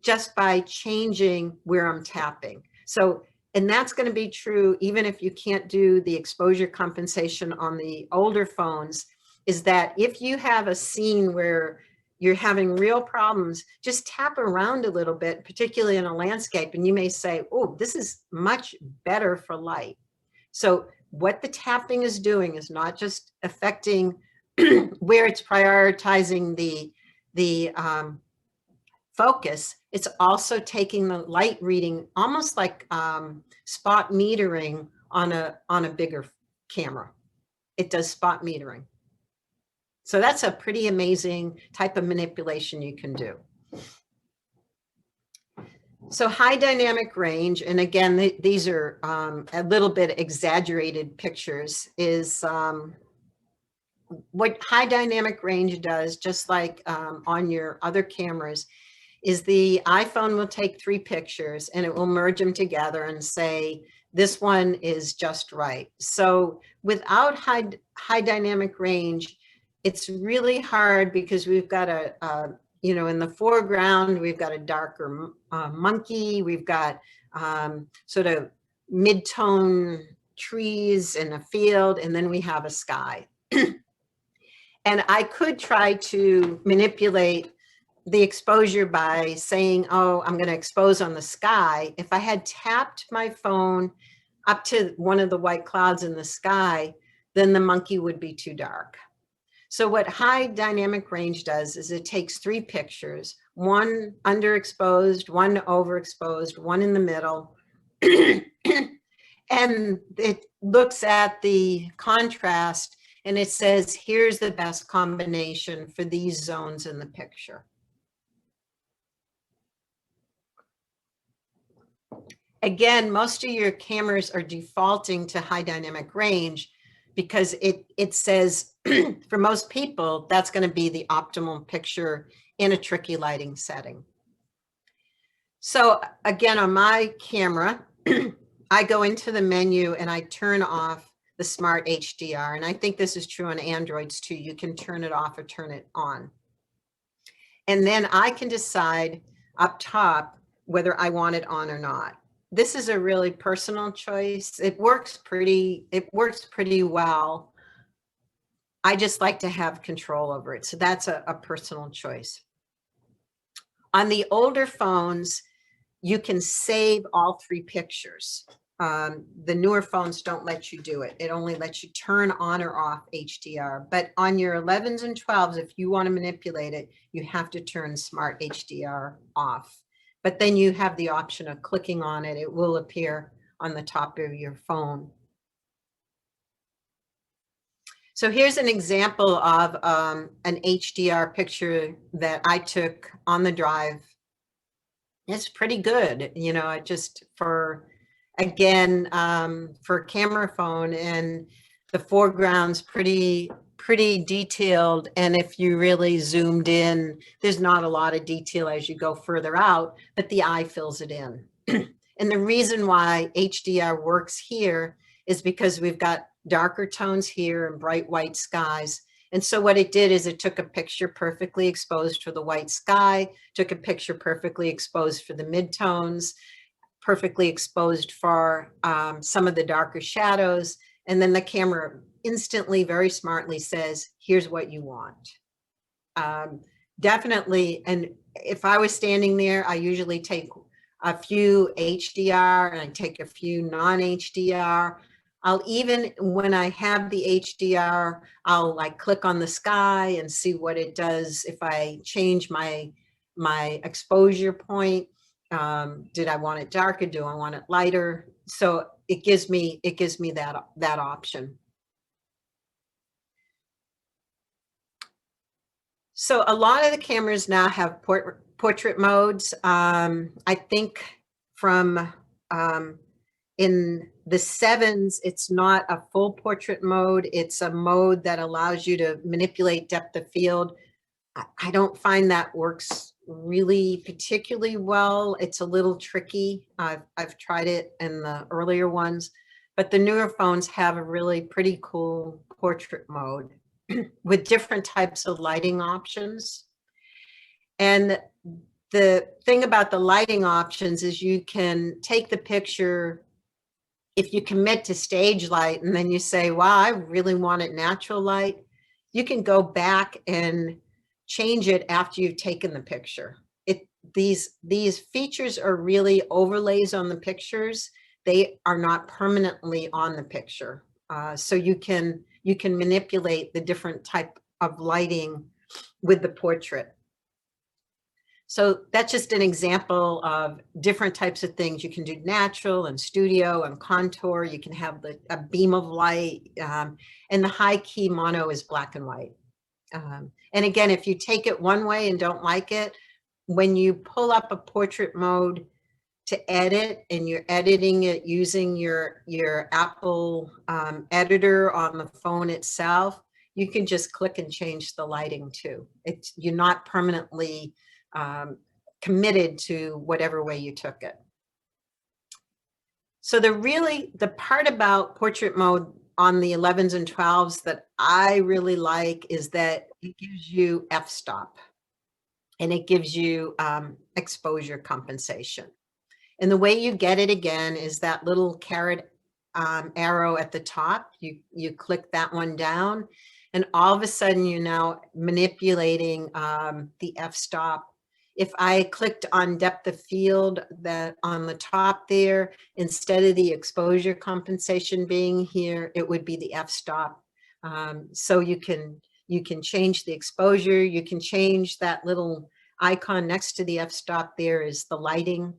just by changing where I'm tapping. So, and that's going to be true even if you can't do the exposure compensation on the older phones, is that if you have a scene where you're having real problems, just tap around a little bit, particularly in a landscape, and you may say, oh, this is much better for light. So what the tapping is doing is not just affecting where it's prioritizing the focus, it's also taking the light reading, almost like spot metering on a bigger camera. It does spot metering. So that's a pretty amazing type of manipulation you can do. So high dynamic range, and again, these are a little bit exaggerated pictures, is what high dynamic range does, just like on your other cameras, is the iPhone will take 3 pictures and it will merge them together and say, this one is just right. So without high dynamic range, it's really hard because we've got you know, in the foreground, we've got a darker monkey, we've got sort of mid-tone trees in a field, and then we have a sky. And I could try to manipulate the exposure by saying, oh, I'm going to expose on the sky. If I had tapped my phone up to one of the white clouds in the sky, then the monkey would be too dark. So what high dynamic range does is it takes 3 pictures, one underexposed, one overexposed, one in the middle, and it looks at the contrast and it says, here's the best combination for these zones in the picture. Again, most of your cameras are defaulting to high dynamic range because it says for most people, that's going to be the optimal picture in a tricky lighting setting. So again, on my camera, I go into the menu and I turn off the smart HDR. And I think this is true on Androids too. You can turn it off or turn it on. And then I can decide up top whether I want it on or not. This is a really personal choice. It works pretty well. I just like to have control over it. So that's a personal choice. On the older phones, you can save all 3 pictures. The newer phones don't let you do it. It only lets you turn on or off HDR. But on your 11s and 12s, if you want to manipulate it, you have to turn smart HDR off. But then you have the option of clicking on it. It will appear on the top of your phone. So here's an example of an HDR picture that I took on the drive. It's pretty good, you know, just for, again, for a camera phone, and the foreground's pretty detailed. And if you really zoomed in, there's not a lot of detail as you go further out, but the eye fills it in. And the reason why HDR works here is because we've got darker tones here and bright white skies. And so what it did is it took a picture perfectly exposed for the white sky, took a picture perfectly exposed for the midtones, perfectly exposed for some of the darker shadows. And then the camera instantly, very smartly says, here's what you want. Definitely. And if I was standing there, I usually take a few HDR and I take a few non-HDR. I'll even, when I have the HDR, I'll like click on the sky and see what it does if I change my exposure point. Did I want it darker? Do I want it lighter? So it gives me that option. So a lot of the cameras now have portrait modes. I think from in the 7s, it's not a full portrait mode. It's a mode that allows you to manipulate depth of field. I don't find that works really particularly well. It's a little tricky. I've tried it in the earlier ones, but the newer phones have a really pretty cool portrait mode with different types of lighting options. And the thing about the lighting options is you can take the picture, if you commit to stage light and then you say, wow, I really want it natural light, you can go back and change it after you've taken the picture. These features are really overlays on the pictures. They are not permanently on the picture. So you can manipulate the different type of lighting with the portrait. So that's just an example of different types of things. You can do natural and studio and contour. You can have a beam of light, and the high key mono is black and white. And again, if you take it one way and don't like it, when you pull up a portrait mode to edit and you're editing it using your Apple editor on the phone itself, you can just click and change the lighting too. You're not permanently committed to whatever way you took it. So the part about portrait mode on the 11s and 12s that I really like is that it gives you f-stop and it gives you exposure compensation. And the way you get it again is that little caret arrow at the top. You click that one down, and all of a sudden you're now manipulating the f-stop if I clicked on depth of field that on the top there, instead of the exposure compensation being here, it would be the f-stop. So you can change the exposure, you can change that little icon next to the f-stop there is the lighting,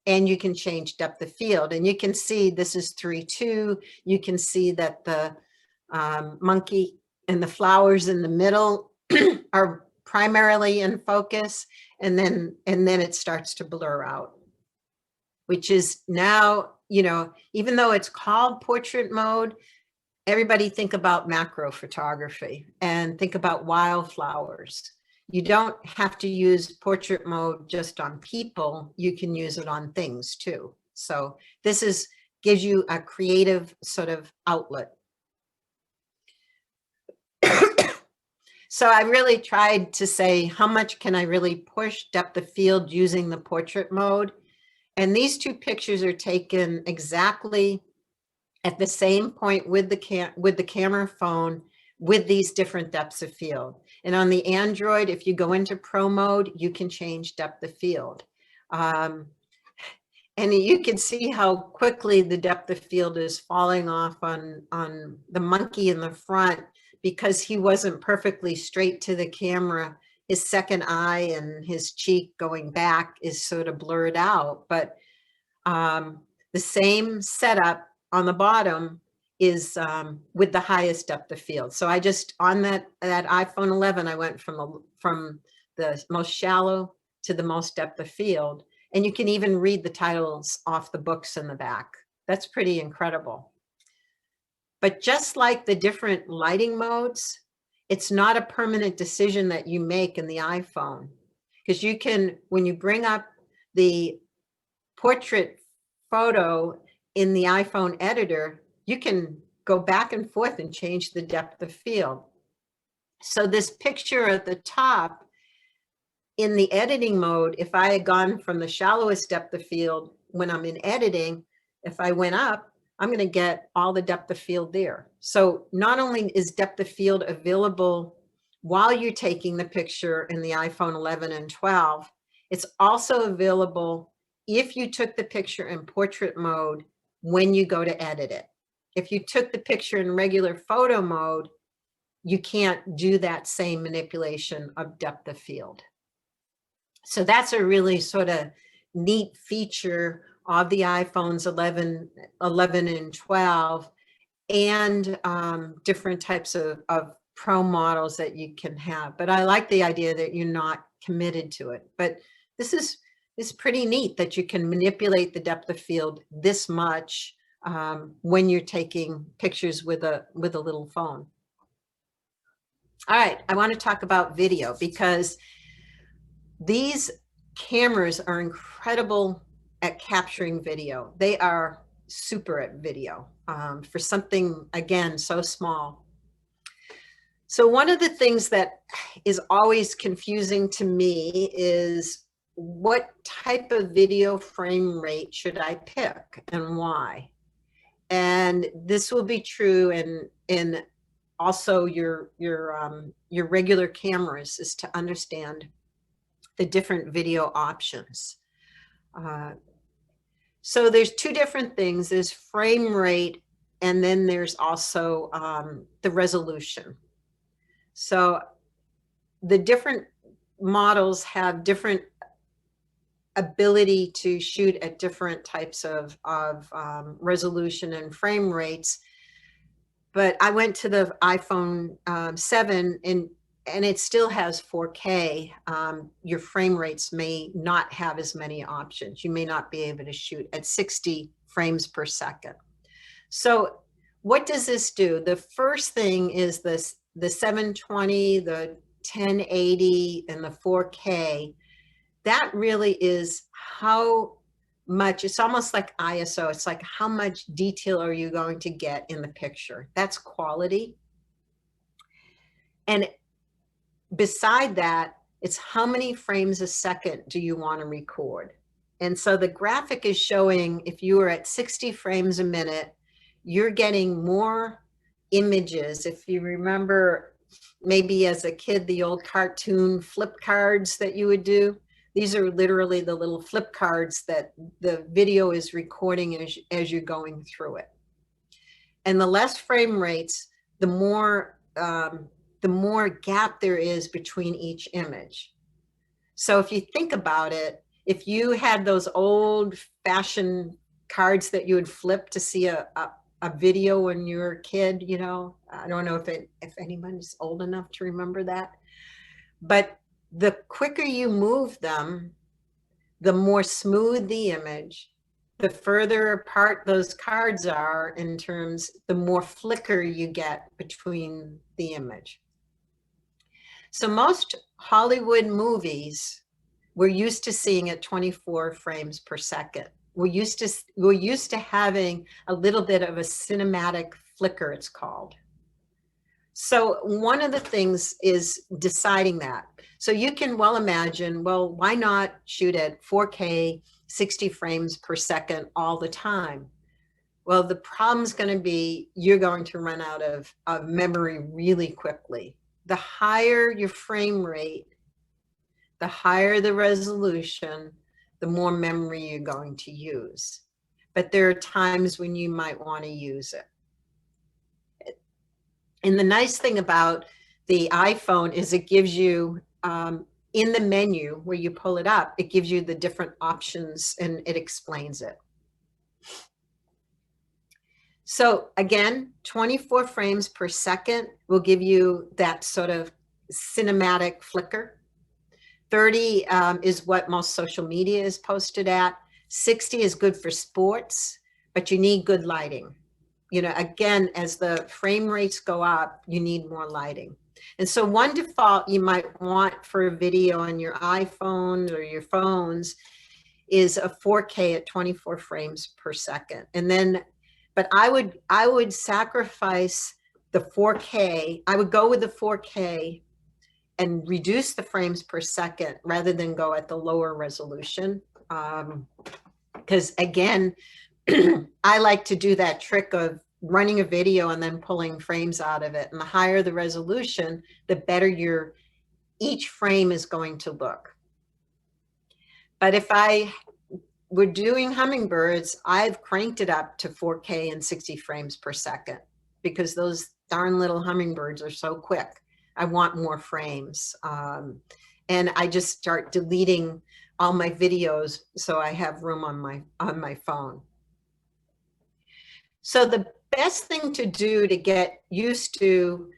and you can change depth of field. And you can see this is 3:2. You can see that the monkey and the flowers in the middle are primarily in focus, and then it starts to blur out, which is now, you know, even though it's called portrait mode, everybody think about macro photography and think about wildflowers. You don't have to use portrait mode just on people. You can use it on things too. So this gives you a creative sort of outlet. So I really tried to say, how much can I really push depth of field using the portrait mode? And these two pictures are taken exactly at the same point with the camera phone with these different depths of field. And on the Android, if you go into Pro mode, you can change depth of field. And you can see how quickly the depth of field is falling off on the monkey in the front, because he wasn't perfectly straight to the camera. His second eye and his cheek going back is sort of blurred out. But the same setup on the bottom is with the highest depth of field. So I just, on that iPhone 11, I went from the most shallow to the most depth of field. And you can even read the titles off the books in the back. That's pretty incredible. But just like the different lighting modes, it's not a permanent decision that you make in the iPhone. Because you can, when you bring up the portrait photo in the iPhone editor, you can go back and forth and change the depth of field. So this picture at the top, in the editing mode, if I had gone from the shallowest depth of field when I'm in editing, if I went up, I'm going to get all the depth of field there. So not only is depth of field available while you're taking the picture in the iPhone 11 and 12, it's also available if you took the picture in portrait mode when you go to edit it. If you took the picture in regular photo mode, you can't do that same manipulation of depth of field. So that's a really sort of neat feature of the iPhones 11 and 12, and different types of Pro models that you can have. But I like the idea that you're not committed to it. But this is pretty neat that you can manipulate the depth of field this much when you're taking pictures with a little phone. All right, I want to talk about video, because these cameras are incredible at capturing video. They are super at video for something, again, so small. So one of the things that is always confusing to me is, what type of video frame rate should I pick and why? And this will be true in also your regular cameras, is to understand the different video options. So there's two different things. There's frame rate, and then there's also the resolution. So the different models have different ability to shoot at different types of resolution and frame rates. But I went to the iPhone 7, and it still has 4K. Your frame rates may not have as many options. You may not be able to shoot at 60 frames per second. So what does this do? The first thing is the 720, the 1080, and the 4K. That really is how much, it's almost like ISO. It's like, how much detail are you going to get in the picture? That's quality. And beside that, it's how many frames a second do you want to record? And so the graphic is showing, if you are at 60 frames a minute, you're getting more images. If you remember maybe as a kid, the old cartoon flip cards that you would do. These are literally the little flip cards that the video is recording as you're going through it. And the less frame rates, the more gap there is between each image. So if you think about it, if you had those old fashioned cards that you would flip to see a video when you were a kid, you know, I don't know if anyone's old enough to remember that, but the quicker you move them, the more smooth the image, the further apart those cards are in terms, the more flicker you get between the image. So most Hollywood movies, we're used to seeing at 24 frames per second. We're used to having a little bit of a cinematic flicker, it's called. So one of the things is deciding that. So you can well imagine, well, why not shoot at 4K, 60 frames per second all the time? Well, the problem's going to be you're going to run out of memory really quickly. The higher your frame rate, the higher the resolution, the more memory you're going to use. But there are times when you might want to use it. And the nice thing about the iPhone is it gives you, in the menu where you pull it up, it gives you the different options and it explains it. So again, 24 frames per second will give you that sort of cinematic flicker. 30 is what most social media is posted at. 60 is good for sports, but you need good lighting. You know, again, as the frame rates go up, you need more lighting. And so one default you might want for a video on your iPhone or your phones is a 4K at 24 frames per second. And then, but I would sacrifice the 4K. I would go with the 4K and reduce the frames per second rather than go at the lower resolution. Because again, I like to do that trick of running a video and then pulling frames out of it. And the higher the resolution, the better each frame is going to look. But if we're doing hummingbirds, I've cranked it up to 4K and 60 frames per second because those darn little hummingbirds are so quick. I want more frames. And I just start deleting all my videos so I have room on my phone. So the best thing to do to get used to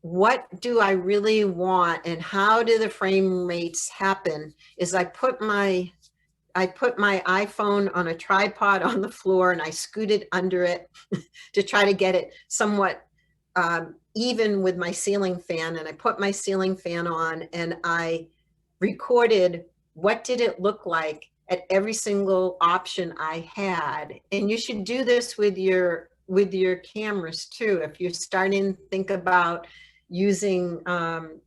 what do I really want and how do the frame rates happen is I put my iPhone on a tripod on the floor and I scooted under it to try to get it somewhat even with my ceiling fan. And I put my ceiling fan on and I recorded what did it look like at every single option I had. And you should do this with your cameras too. If you're starting to think about using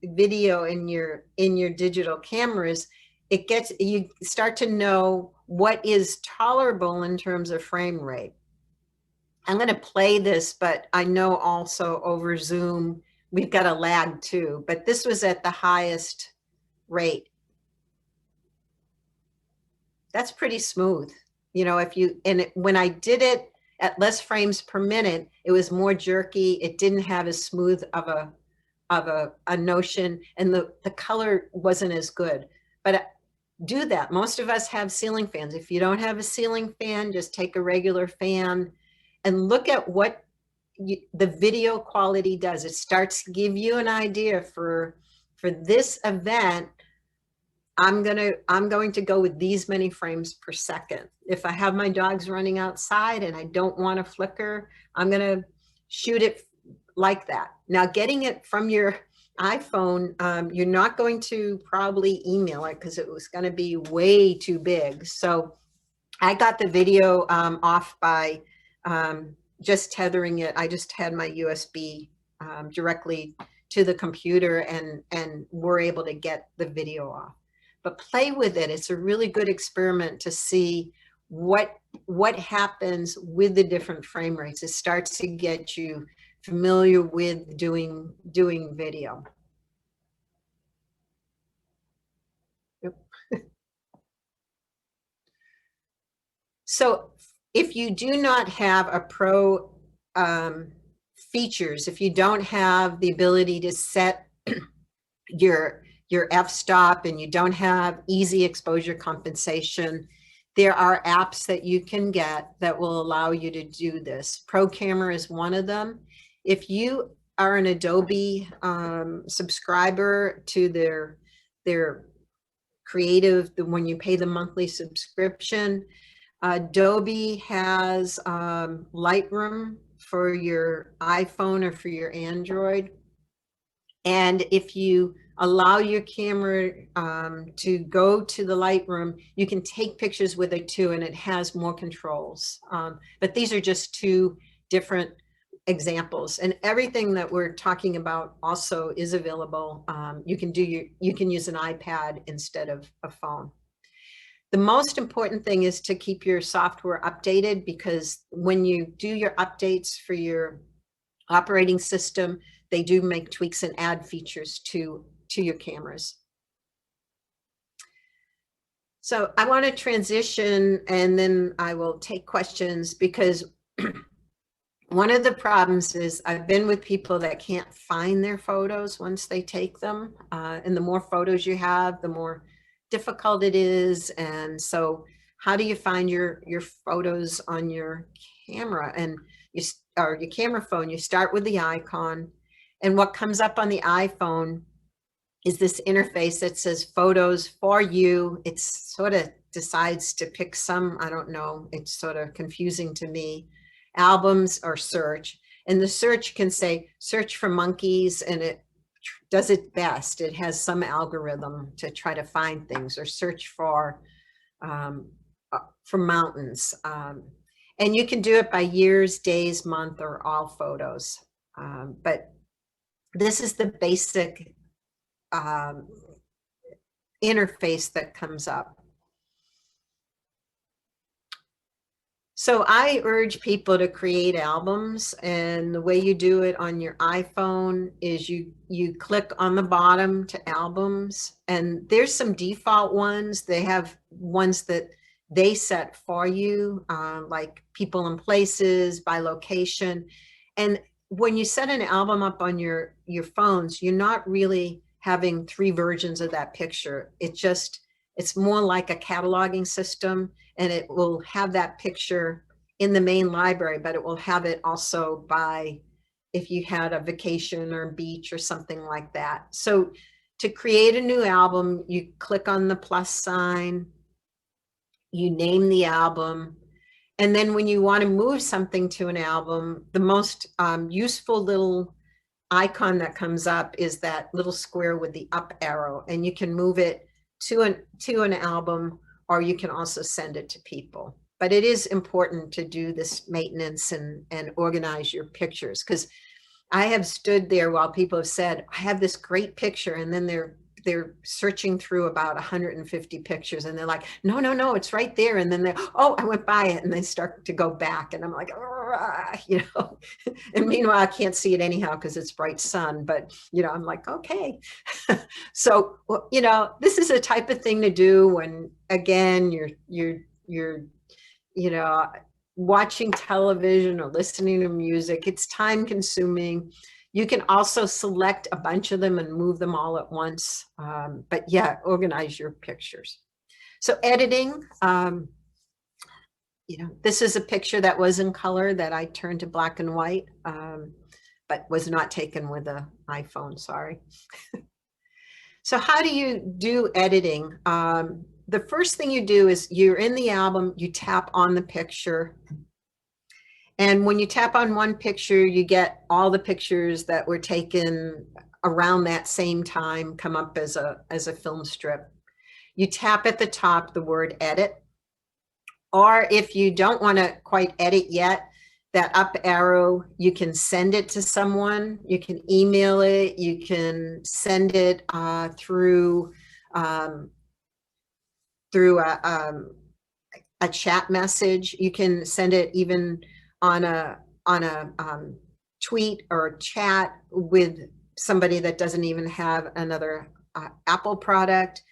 video in your digital cameras, you start to know what is tolerable in terms of frame rate. I'm going to play this, but I know also over Zoom, we've got a lag too, but this was at the highest rate. That's pretty smooth. You know, when I did it at less frames per minute, it was more jerky. It didn't have as smooth of a notion and the color wasn't as good, but do that. Most of us have ceiling fans. If you don't have a ceiling fan, just take a regular fan and look at what the video quality does. It starts to give you an idea for this event. I'm going to go with these many frames per second. If I have my dogs running outside and I don't want to flicker, I'm going to shoot it like that. Now, getting it from your iPhone, you're not going to probably email it because it was going to be way too big. So I got the video off by just tethering it. I just had my USB directly to the computer and we're able to get the video off. But play with it. It's a really good experiment to see what happens with the different frame rates. It starts to get you familiar with doing video. Yep. So if you do not have a pro features, if you don't have the ability to set your f-stop and you don't have easy exposure compensation, there are apps that you can get that will allow you to do this. Pro Camera is one of them. If you are an Adobe subscriber to their creative, when you pay the monthly subscription, Adobe has Lightroom for your iPhone or for your Android. And if you allow your camera to go to the Lightroom, you can take pictures with it too, and it has more controls. But these are just two different examples, and everything that we're talking about also is available. You can use an iPad instead of a phone. The most important thing is to keep your software updated, because when you do your updates for your operating system, they do make tweaks and add features to your cameras. So I want to transition and then I will take questions, because one of the problems is I've been with people that can't find their photos once they take them. And the more photos you have, the more difficult it is. And so how do you find your photos on your camera or your camera phone? You start with the icon, and what comes up on the iPhone is this interface that says photos for you. It sort of decides to pick some, I don't know, it's sort of confusing to me. Albums or search, and the search can say search for monkeys, and it does it best. It has some algorithm to try to find things, or search for mountains. And you can do it by years, days, month, or all photos. But this is the basic interface that comes up. So I urge people to create albums, and the way you do it on your iPhone is you click on the bottom to albums, and there's some default ones. They have ones that they set for you, like people and places, by location. And when you set an album up on your phones, you're not really having three versions of that picture. It's more like a cataloging system, and it will have that picture in the main library, but it will have it also by if you had a vacation or beach or something like that. So to create a new album, you click on the plus sign, you name the album, and then when you want to move something to an album, the most useful little icon that comes up is that little square with the up arrow, and you can move it to an album, or you can also send it to people. But it is important to do this maintenance and organize your pictures, because I have stood there while people have said, I have this great picture, and then they're searching through about 150 pictures, and they're like, no, it's right there. And then oh, I went by it, and they start to go back, and I'm like, you know, and meanwhile, I can't see it anyhow because it's bright sun, but you know, I'm like, okay. So, you know, this is a type of thing to do when, again, you're you know, watching television or listening to music. It's time consuming. You can also select a bunch of them and move them all at once. But yeah, organize your pictures. So editing, you know, this is a picture that was in color that I turned to black and white, but was not taken with an iPhone, sorry. So how do you do editing? The first thing you do is you're in the album, you tap on the picture. And when you tap on one picture, you get all the pictures that were taken around that same time come up as a film strip. You tap at the top the word edit, or if you don't want to quite edit yet, that up arrow, you can send it to someone, you can email it, you can send it through a chat message. You can send it even on a tweet or chat with somebody that doesn't even have another Apple product.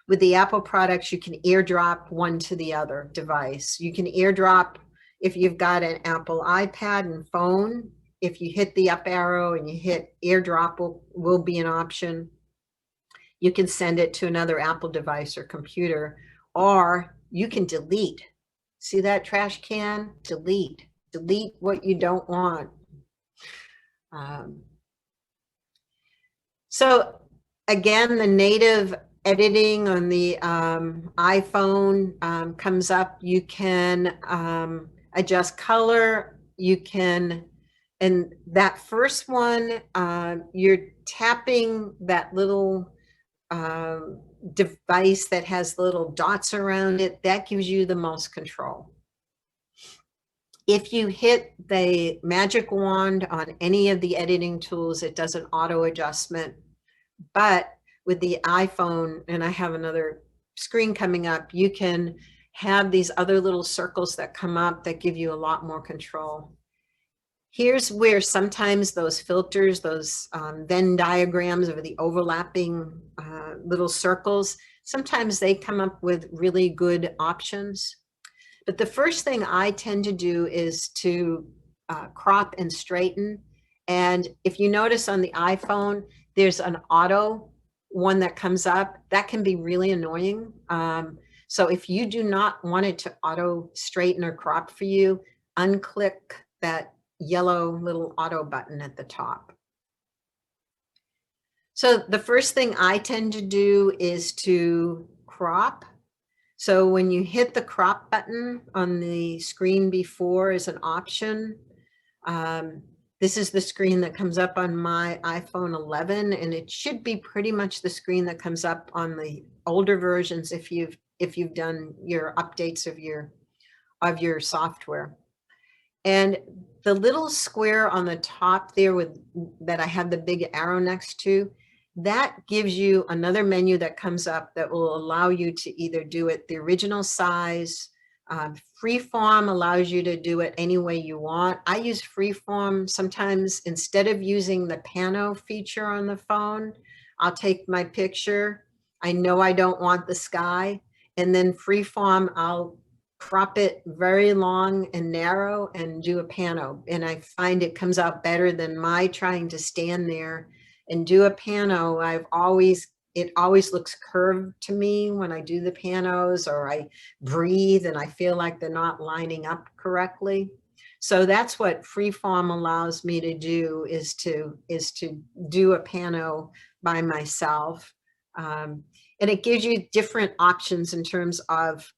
With the Apple products, you can airdrop one to the other device. You can airdrop if you've got an Apple iPad and phone. If you hit the up arrow and you hit airdrop will be an option. You can send it to another Apple device or computer, or you can delete. See that trash can? Delete. Delete what you don't want. So again, the native editing on the iPhone comes up. You can adjust color. You can, and that first one, you're tapping that little device that has little dots around it. That gives you the most control. If you hit the magic wand on any of the editing tools, it does an auto adjustment. But with the iPhone, and I have another screen coming up, you can have these other little circles that come up that give you a lot more control. Here's where sometimes those filters, those Venn diagrams of the overlapping little circles, sometimes they come up with really good options. But the first thing I tend to do is to crop and straighten. And if you notice on the iPhone, there's an auto one that comes up. That can be really annoying. So if you do not want it to auto straighten or crop for you, unclick that yellow little auto button at the top. So the first thing I tend to do is to crop. So when you hit the crop button on the screen before as an option, this is the screen that comes up on my iPhone 11, and it should be pretty much the screen that comes up on the older versions if you've done your updates of your software. And the little square on the top there that I have the big arrow next to, that gives you another menu that comes up that will allow you to either do it the original size. Freeform allows you to do it any way you want. I use Freeform sometimes. Instead of using the pano feature on the phone, I'll take my picture. I know I don't want the sky, and then Freeform, I'll crop it very long and narrow and do a pano. And I find it comes out better than my trying to stand there and do a pano. It always looks curved to me when I do the panos, or I breathe and I feel like they're not lining up correctly. So that's what Freeform allows me to do, is to do a pano by myself. And it gives you different options in terms of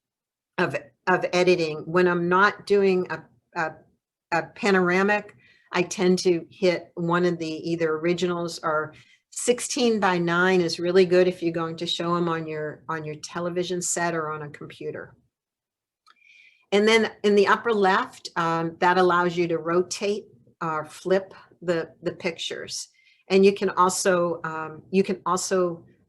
editing. When I'm not doing a panoramic, I tend to hit one of the either originals, or 16:9 is really good if you're going to show them on your television set or on a computer. And then in the upper left, that allows you to rotate or flip the pictures. And you can also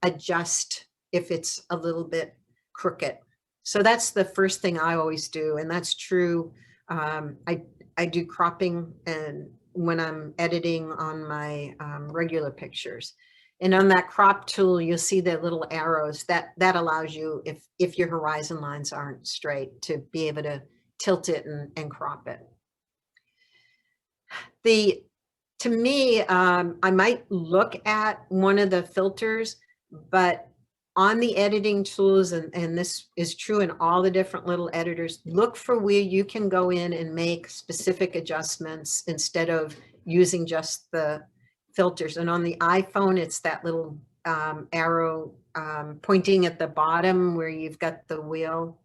adjust if it's a little bit crooked. So that's the first thing I always do, and that's true. I do cropping and when I'm editing on my regular pictures. And on that crop tool, you'll see the little arrows that allows you, if your horizon lines aren't straight, to be able to tilt it and crop it. To me, I might look at one of the filters, but on the editing tools, and this is true in all the different little editors, look for where you can go in and make specific adjustments instead of using just the filters. And on the iPhone, it's that little arrow pointing at the bottom where you've got the wheel.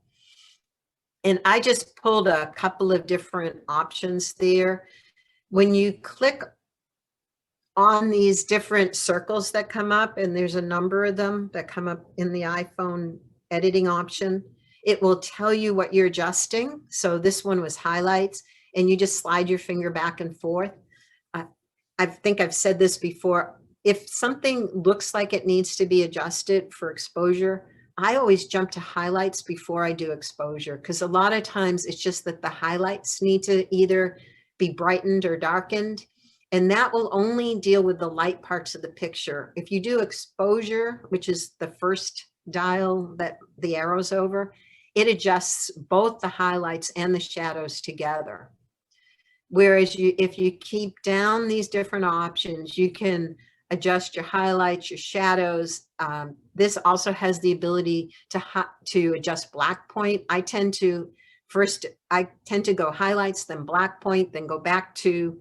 And I just pulled a couple of different options there. When you click on these different circles that come up, and there's a number of them that come up in the iPhone editing option, it will tell you what you're adjusting. So this one was highlights, and you just slide your finger back and forth. I think I've said this before. If something looks like it needs to be adjusted for exposure, I always jump to highlights before I do exposure, because a lot of times it's just that the highlights need to either be brightened or darkened. And that will only deal with the light parts of the picture. If you do exposure, which is the first dial that the arrow's over, it adjusts both the highlights and the shadows together. Whereas if you keep down these different options, you can adjust your highlights, your shadows. This also has the ability to adjust black point. I tend to go highlights, then black point, then go back to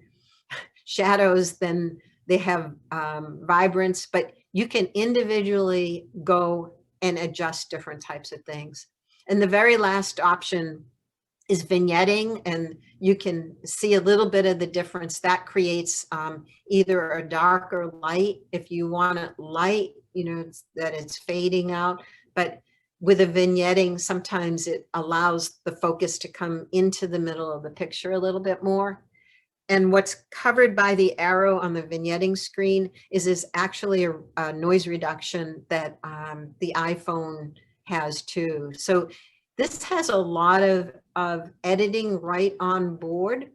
shadows, then they have vibrance, but you can individually go and adjust different types of things. And the very last option is vignetting, and you can see a little bit of the difference. That creates either a darker light if you want it light, that it's fading out. But with a vignetting, sometimes it allows the focus to come into the middle of the picture a little bit more. And what's covered by the arrow on the vignetting screen is actually a noise reduction that the iPhone has too. So this has a lot of editing right on board.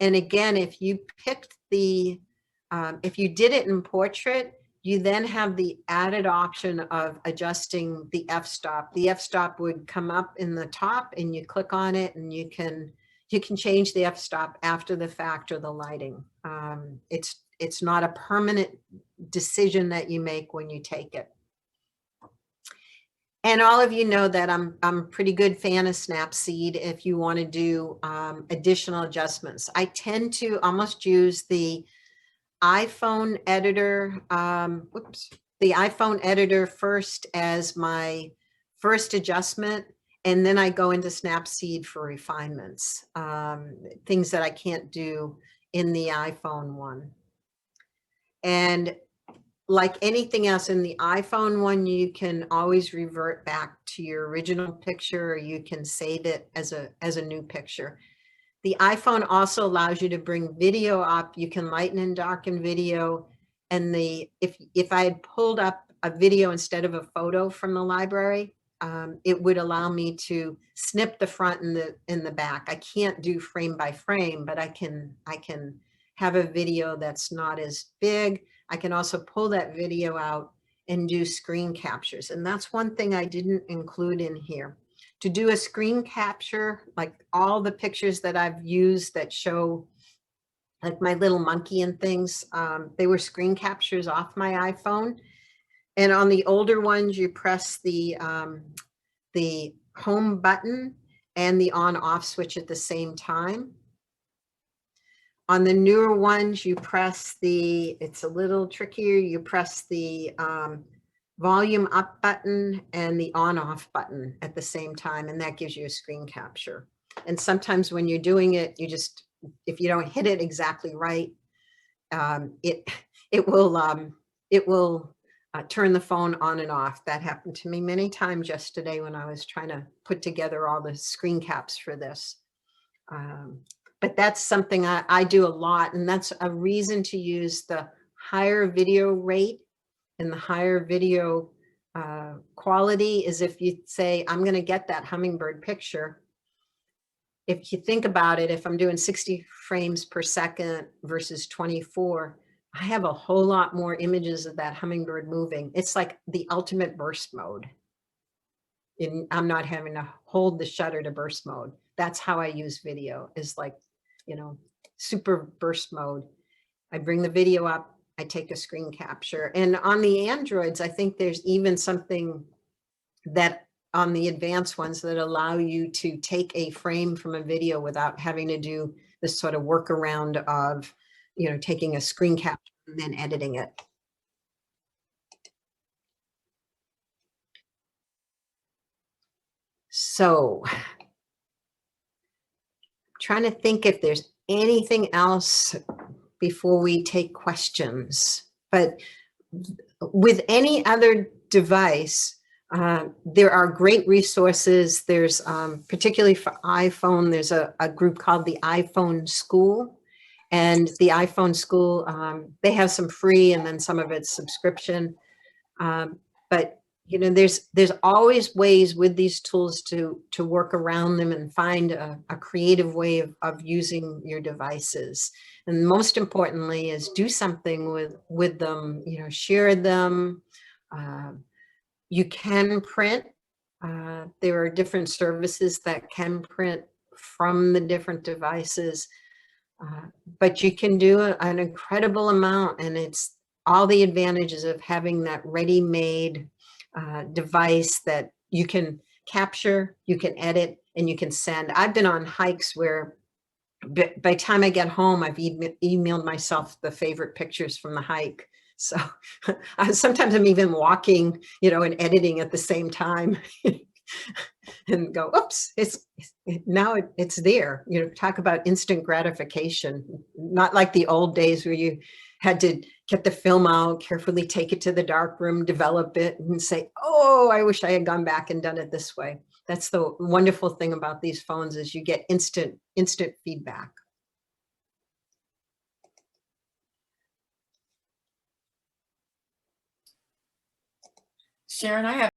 And again, if you picked if you did it in portrait, you then have the added option of adjusting the f-stop. The f-stop would come up in the top and you click on it and you can change the f-stop after the fact or the lighting. It's not a permanent decision that you make when you take it. And all of you know that I'm a pretty good fan of Snapseed if you want to do additional adjustments. I tend to almost use the iPhone editor, the iPhone editor first as my first adjustment, and then I go into Snapseed for refinements, things that I can't do in the iPhone one. And like anything else in the iPhone one, you can always revert back to your original picture, or you can save it as a new picture. The iPhone also allows you to bring video up. You can lighten and darken video. And if I had pulled up a video instead of a photo from the library, it would allow me to snip the front and the back. I can't do frame by frame, but I can have a video that's not as big. I can also pull that video out and do screen captures. And that's one thing I didn't include in here. To do a screen capture, like all the pictures that I've used that show like my little monkey and things, they were screen captures off my iPhone. And on the older ones, you press the home button and the on off switch at the same time. On the newer ones, you press it's a little trickier, you press the volume up button and the on off button at the same time, and that gives you a screen capture. And sometimes when you're doing it, if you don't hit it exactly right, it will turn the phone on and off. That happened to me many times yesterday when I was trying to put together all the screen caps for this. But that's something I do a lot, and that's a reason to use the higher video rate and the higher video quality. Is if you say, I'm going to get that hummingbird picture. If you think about it, if I'm doing 60 frames per second versus 24, I have a whole lot more images of that hummingbird moving. It's like the ultimate burst mode. I'm not having to hold the shutter to burst mode. That's how I use video, is like, super burst mode. I bring the video up, I take a screen capture. And on the Androids, I think there's even something that on the advanced ones that allow you to take a frame from a video without having to do this sort of workaround of, taking a screen capture and then editing it. So, trying to think if there's anything else before we take questions. But with any other device, there are great resources. There's particularly for iPhone, there's a group called the iPhone School. And the iPhone School, they have some free and then some of it's subscription. But there's always ways with these tools to work around them and find a creative way of using your devices. And most importantly is do something with them, share them. Uh, you can print. There are different services that can print from the different devices. But you can do an incredible amount, and it's all the advantages of having that ready-made device that you can capture, you can edit, and you can send. I've been on hikes where by the time I get home, I've emailed myself the favorite pictures from the hike. So sometimes I'm even walking, and editing at the same time. And go, oops, it's there. Talk about instant gratification, not like the old days where you had to get the film out, carefully take it to the dark room, develop it, and say, oh, I wish I had gone back and done it this way. That's the wonderful thing about these phones is you get instant feedback. Sharon, I have